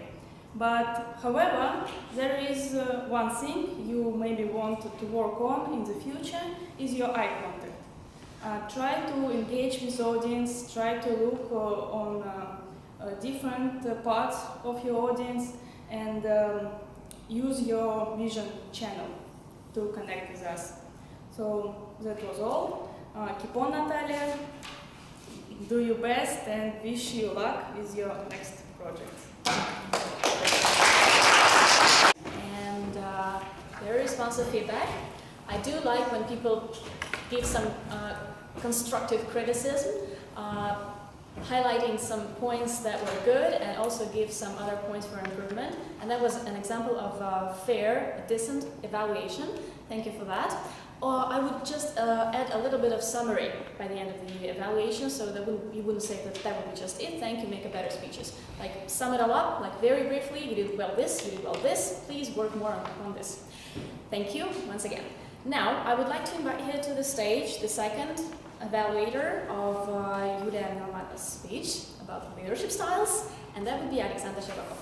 But, however, there is one thing you maybe want to work on in the future, is your eye contact. Try to engage with audience, try to look on different parts of your audience, and use your vision channel to connect with us. So that was all. Keep on, Natalia. Do your best and wish you luck with your next project. And very responsive feedback. I do like when people give some constructive criticism, highlighting some points that were good and also give some other points for improvement. And that was an example of fair, decent evaluation. Thank you for that. I would just add a little bit of summary by the end of the evaluation, so that you wouldn't say that would be just it. Thank you, make a better speeches. Like, sum it all up, like very briefly, you did well this, you did well this, please work more on this. Thank you once again. Now, I would like to invite here to the stage the second evaluator of Julia Milovanova's speech about leadership styles, and that would be Alexander Scherbakov.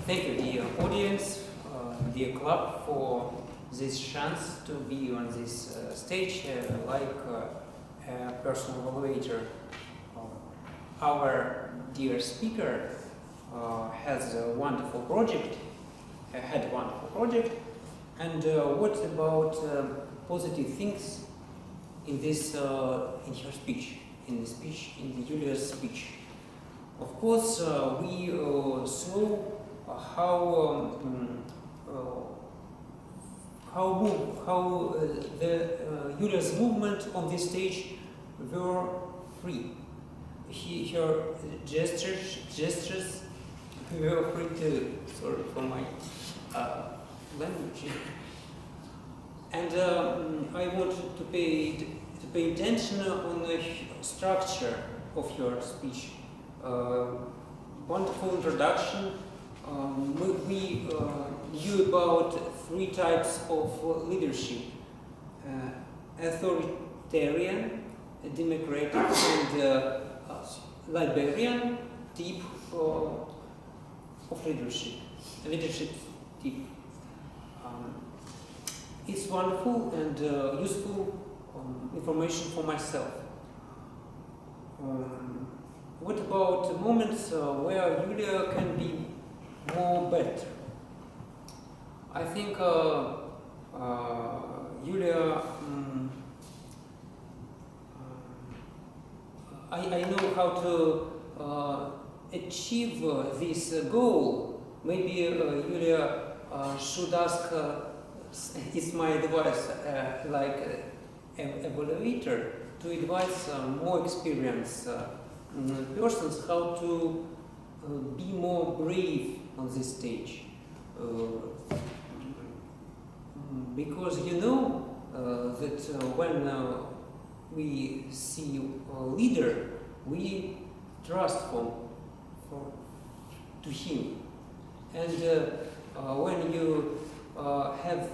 Thank you, dear audience, dear club, for this chance to be on this stage like a personal evaluator. Our dear speaker has a wonderful project, had a wonderful project, and what about positive things in this, in her speech, in the Julia's speech? Of course, we saw how the Julia's movement on this stage were free. Her gestures were free too. Sorry for my language. And I wanted to pay attention on the structure of her speech. Wonderful introduction. We knew about three types of leadership: authoritarian, democratic, and liberal type of leadership type. It's wonderful and useful information for myself. What about moments where Julia can be more better? I think Julia, I know how to achieve this goal. Maybe Julia should ask, it's my advice, like evaluator, to advise more experienced persons how to be more brave on this stage. Because you know that when we see a leader, we trust to him. And when you have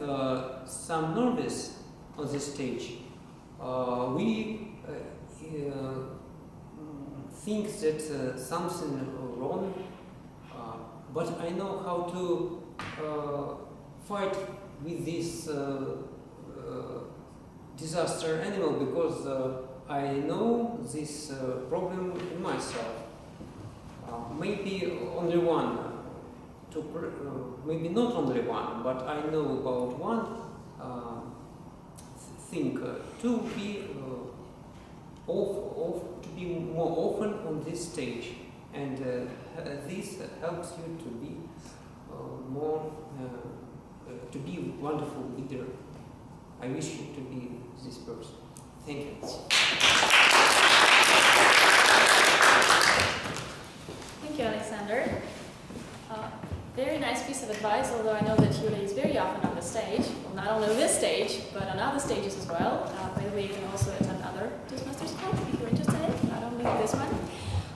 some nervous on the stage, we think that something wrong, but I know how to fight with this disaster animal because I know this problem in myself. Maybe only one, maybe not only one, but I know about one thing to be to be more often on this stage, and this helps you to be more to be a wonderful leader. I wish you to be this person. Thank you. Thank you, Alexander. Very nice piece of advice, although I know that Julia is very often on the stage. Well, not only this stage, but on other stages as well. By the way, you can also attend other Toastmasters calls if you're interested in, not only this one.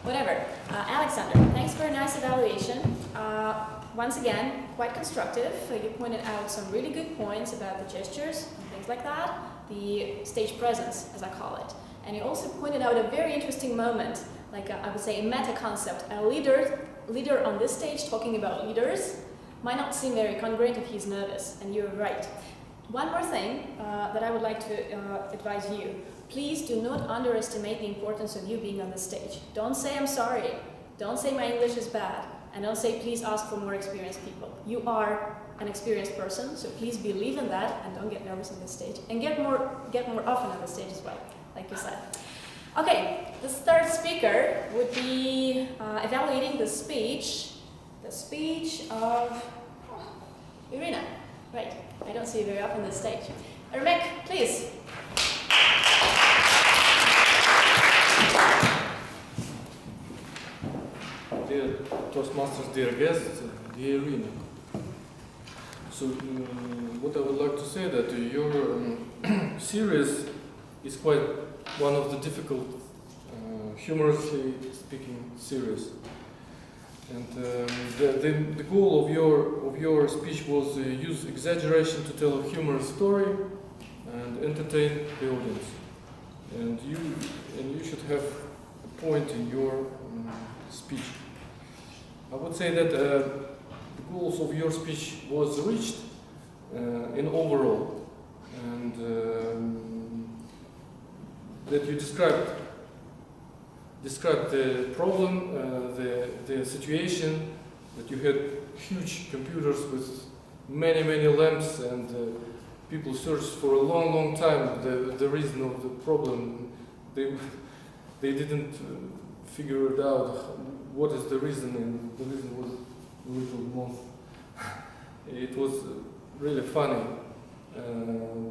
Whatever. Alexander, thanks for a nice evaluation. Once again, quite constructive. You pointed out some really good points about the gestures and things like that, the stage presence, as I call it. And you also pointed out a very interesting moment, like I would say a meta concept. A leader on this stage talking about leaders might not seem very congruent if he's nervous, and you're right. One more thing that I would like to advise you. Please do not underestimate the importance of you being on the stage. Don't say I'm sorry. Don't say my English is bad. And don't say please ask for more experienced people. You are an experienced person, so please believe in that and don't get nervous on the stage. And get more often on the stage as well, like you said. Okay, the third speaker would be evaluating the speech of Irina. Right, I don't see you very often on the stage. Ermek, please. Dear Toastmasters, dear guests, dear Irina. So, what I would like to say that your series is quite one of the difficult, humorously speaking series. And the goal of your speech was use exaggeration to tell a humorous story and entertain the audience. And you should have a point in your speech. I would say that the goals of your speech was reached in overall, and that you described the problem, the situation, that you had huge computers with many lamps, and people searched for a long time the reason of the problem. They didn't figure it out what is the reason, and the reason was a little month. It was really funny.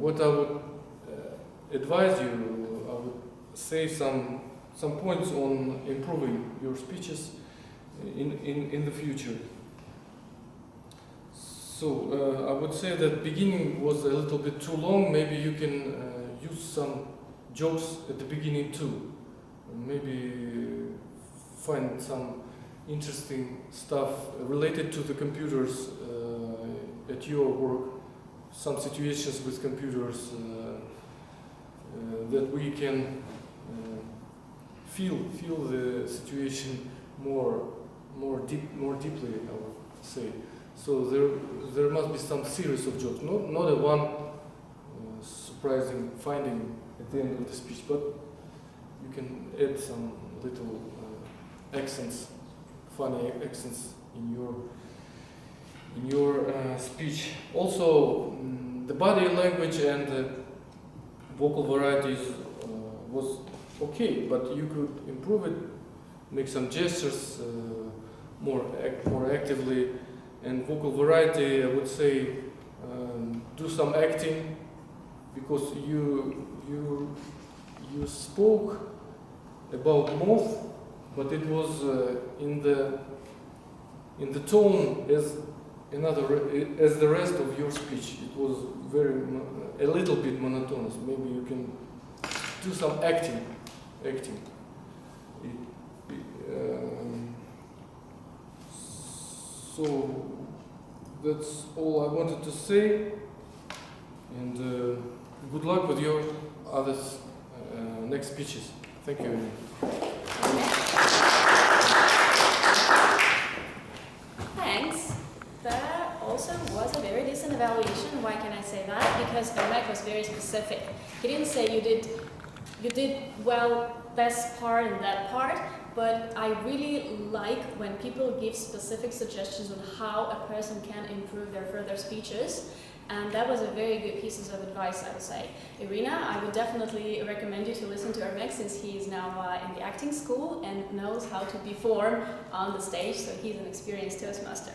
What I would advise you, I would say some points on improving your speeches in the future. So I would say that beginning was a little bit too long. Maybe you can use some jokes at the beginning too. Maybe find some interesting stuff related to the computers at your work, some situations with computers that we can feel the situation more deeply, I would say. So there must be some series of jokes, not a one surprising finding at the end of the speech, but you can add some little accents, funny accents in your speech. Also, the body language and the vocal varieties was okay, but you could improve it, make some gestures more actively, and vocal variety, I would say, do some acting, because you spoke about mouth, but it was in the tone as the rest of your speech. It was a little bit monotonous. Maybe you can do some acting. So that's all I wanted to say, and good luck with your other next speeches. Thank you. Thanks. That also was a very decent evaluation. Why can I say that? Because Ermek was very specific. He didn't say you did well this part and that part, but I really like when people give specific suggestions on how a person can improve their further speeches. And that was a very good piece of advice, I would say. Irina, I would definitely recommend you to listen to Ermek, since he is now in the acting school and knows how to perform on the stage, so he's an experienced Toastmaster.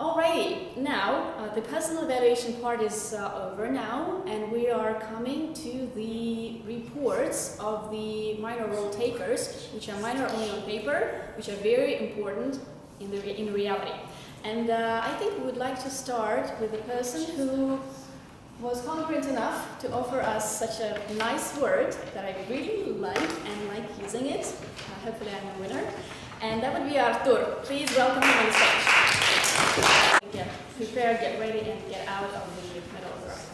Alrighty, now the personal evaluation part is over now, and we are coming to the reports of the minor role takers, which are minor only on paper, which are very important in reality. And I think we would like to start with the person who was congruent enough to offer us such a nice word that I really like and like using it. Hopefully I'm a winner. And that would be Artur. Please welcome him on the stage. Get prepared, get ready, and get out of the middle of the ride.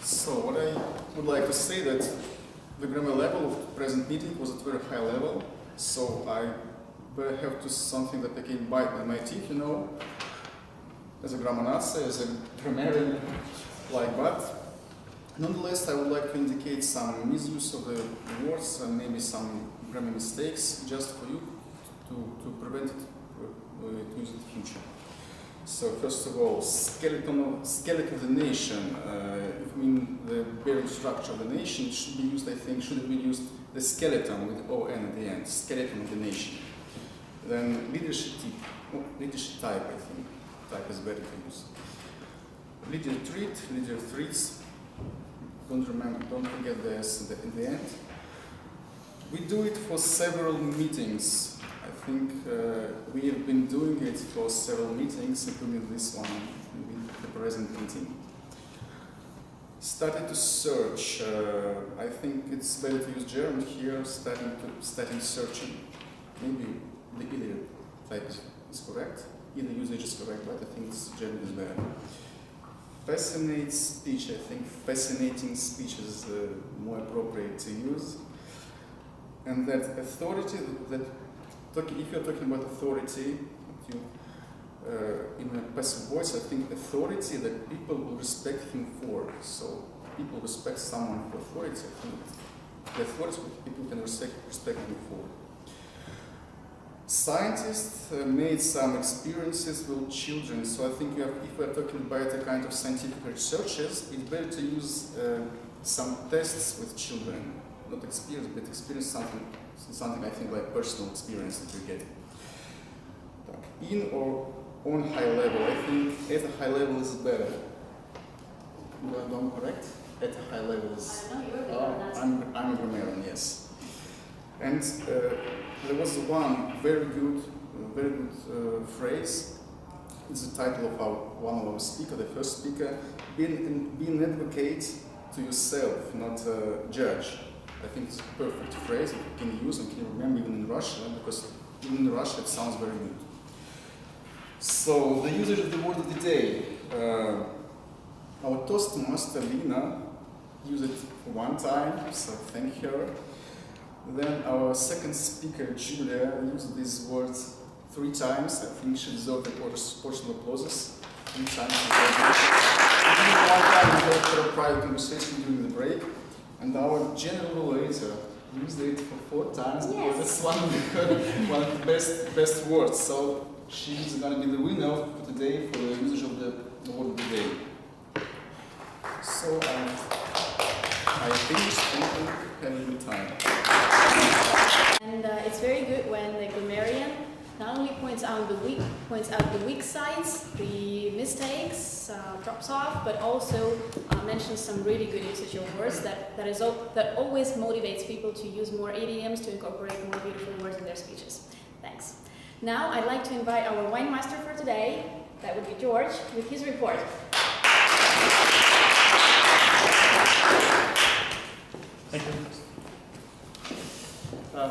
So what I would like to say that the grammar level of the present meeting was at very high level. So I have to something that I can bite by my teeth, you know, as a grammar Nazi, as a grammarian, like that. Nonetheless, I would like to indicate some misuse of the words and maybe some grammar mistakes, just for you to prevent it to use in the future. So first of all, skeleton of the nation. If we mean the buried structure of the nation, it should be used, I think, should have been used the skeleton with O-N at the end, skeleton of the nation. Then leadership type, I think. Type is better to use. Leader treat, leader treats. Don't forget the S in the end. We do it for several meetings. I think we have been doing it for several meetings, including this one, the present meeting. Started to search. I think it's better to use German here, starting searching. Maybe the either type is correct, either usage is correct, but I think German is better. Fascinate speech, I think fascinating speech is more appropriate to use. And that authority, if you're talking about authority in a passive voice, I think authority that people will respect him for. So people respect someone for authority. I think the authority people can respect him for. Scientists made some experiences with children, so I think if we're talking about a kind of scientific researches, it's better to use some tests with children. Not experience, but experience something I think like personal experience that you get. In or on high level, I think at a high level is better. Am I correct? At a high level is. I don't know, you're a I'm a grammarian, yes. And there was one very good phrase. It's the title of one of our speakers, the first speaker. Be an advocate to yourself, not a judge. I think it's a perfect phrase that you can use and can remember even in Russian, because even in Russia it sounds very good. So the usage of the word of the day. Our Toastmaster Lina used it one time, so thank her. Then our second speaker, Julia, used these words 3 times. I think she deserved the portion of applauses. 3 times. I did one time we had a private conversation during the break, and our general evaluator used it for 4 times because it's one of the best words. So she's going to be the winner for today for the usage of the word of the day. So I finished and having a good time. And it's very good when the grammarian not only points out the weak sides, the mistakes, drops off, but also mentions some really good usage of words that always motivates people to use more idioms, to incorporate more beautiful words in their speeches. Thanks. Now I'd like to invite our wine master for today, that would be George, with his report. Thank you.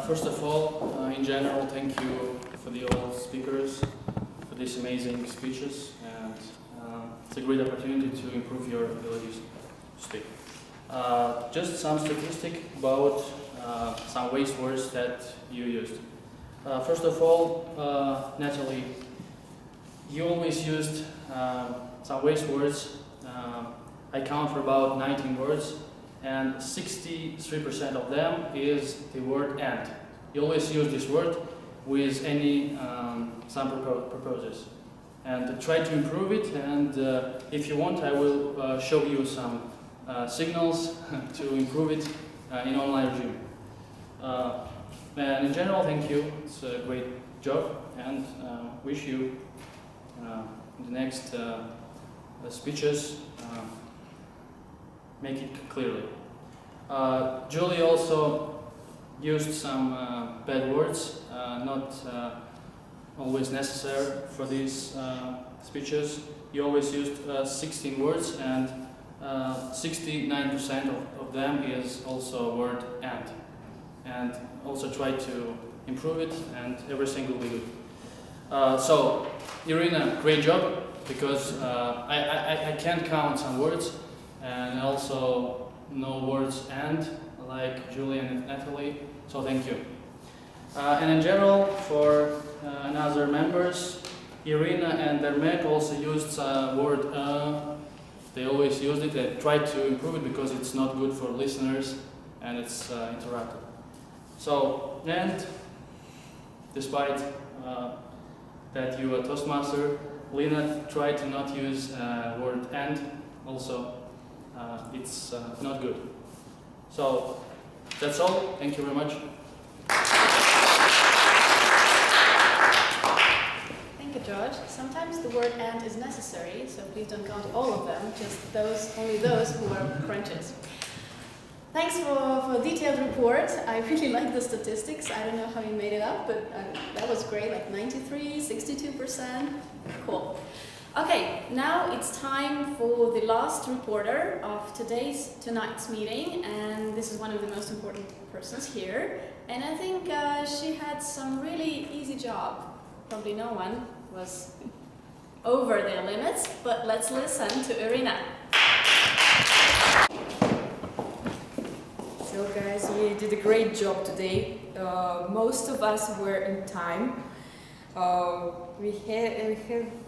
First of all, in general, thank you for all speakers for these amazing speeches, and it's a great opportunity to improve your abilities to speak. Just some statistic about some waste words that you used. First of all, Natalie, you always used some waste words. I count for about 19 words, and 63% of them is the word "and." You always use this word with any some purposes, and try to improve it. And if you want, I will show you some signals to improve it in online regime. And in general, thank you. It's a great job, and wish you in the next speeches make it clearly. Julie also used some bad words, not always necessary for these speeches. You always used 16 words, and 69% of them is also word and also try to improve it, and everything will be good. So, Irina, great job, because I can count some words, and also no words "and" like Julia and Natalie, so thank you. And in general, for another members, Irina and Ermek also used word they always used it. They tried to improve it because it's not good for listeners and it's interrupted. So, and despite that you are Toastmaster, Lina tried to not use word "and" also. It's not good. So that's all. Thank you very much. Thank you, George. Sometimes the word "and" is necessary, so please don't count all of them, just only those who are crunches. Thanks for a detailed report. I really like the statistics. I don't know how you made it up, but that was great, like 93, 62%. Cool. Okay, now it's time for the last reporter of tonight's meeting, and this is one of the most important persons here. And I think she had some really easy job. Probably no one was over their limits, but let's listen to Irina. So guys, we did a great job today. Most of us were in time. We have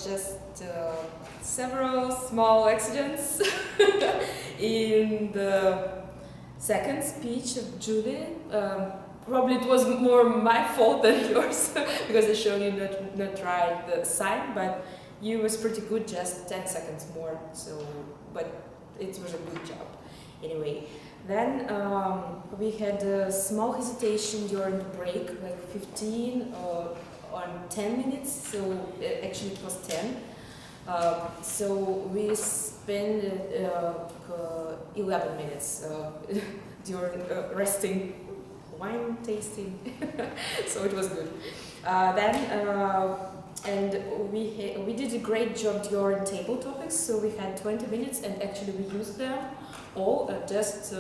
just several small accidents in the second speech of Julie. Probably it was more my fault than yours because I showed you not right the sign, but you was pretty good, just 10 seconds more. So, but it was a good job. Anyway, then we had a small hesitation during the break, like 15 on 10 minutes, so actually it was 10. So we spent 11 minutes during resting, wine tasting, so it was good. And we did a great job during table topics, so we had 20 minutes and actually we used them all, just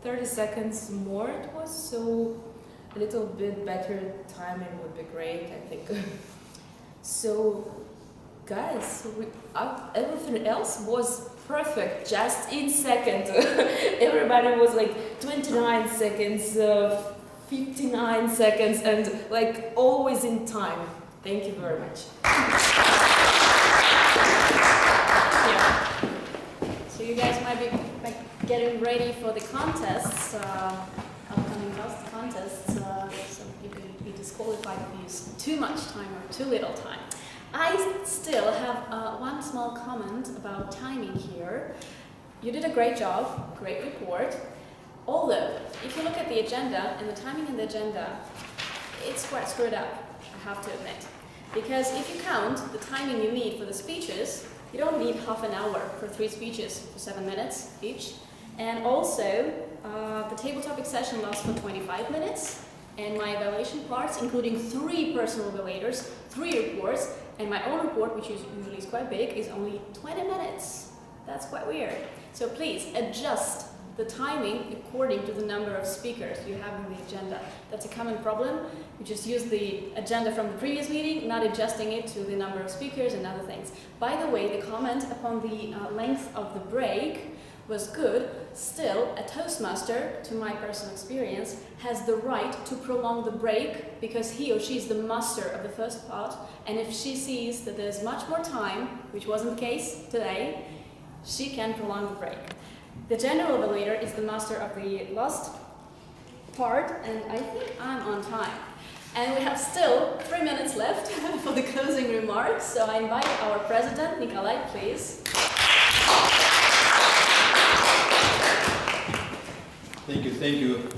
30 seconds more it was, so a little bit better timing would be great, I think. So, guys, everything else was perfect, just in second. Everybody was like 29 seconds, 59 seconds and like always in time. Thank you very much. Yeah. So you guys might be like, getting ready for the contests, upcoming contests, so you can be disqualified if you use too much time or too little time. I still have one small comment about timing here. You did a great job, great report. Although, if you look at the agenda and the timing in the agenda, it's quite screwed up, I have to admit. Because if you count the timing you need for the speeches, you don't need half an hour for 3 speeches for 7 minutes each. And also, the table topic session lasts for 25 minutes, and my evaluation parts, including 3 personal evaluators, 3 reports, and my own report, which usually is quite big, is only 20 minutes. That's quite weird. So please adjust the timing according to the number of speakers you have in the agenda. That's a common problem. You just use the agenda from the previous meeting, not adjusting it to the number of speakers and other things. By the way, the comment upon the length of the break was good. Still, a Toastmaster, to my personal experience, has the right to prolong the break because he or she is the master of the first part, and if she sees that there's much more time, which wasn't the case today, she can prolong the break. The general evaluator is the master of the last part, and I think I'm on time. And we have still 3 minutes left for the closing remarks, so I invite our president, Nikolai, please. Thank you.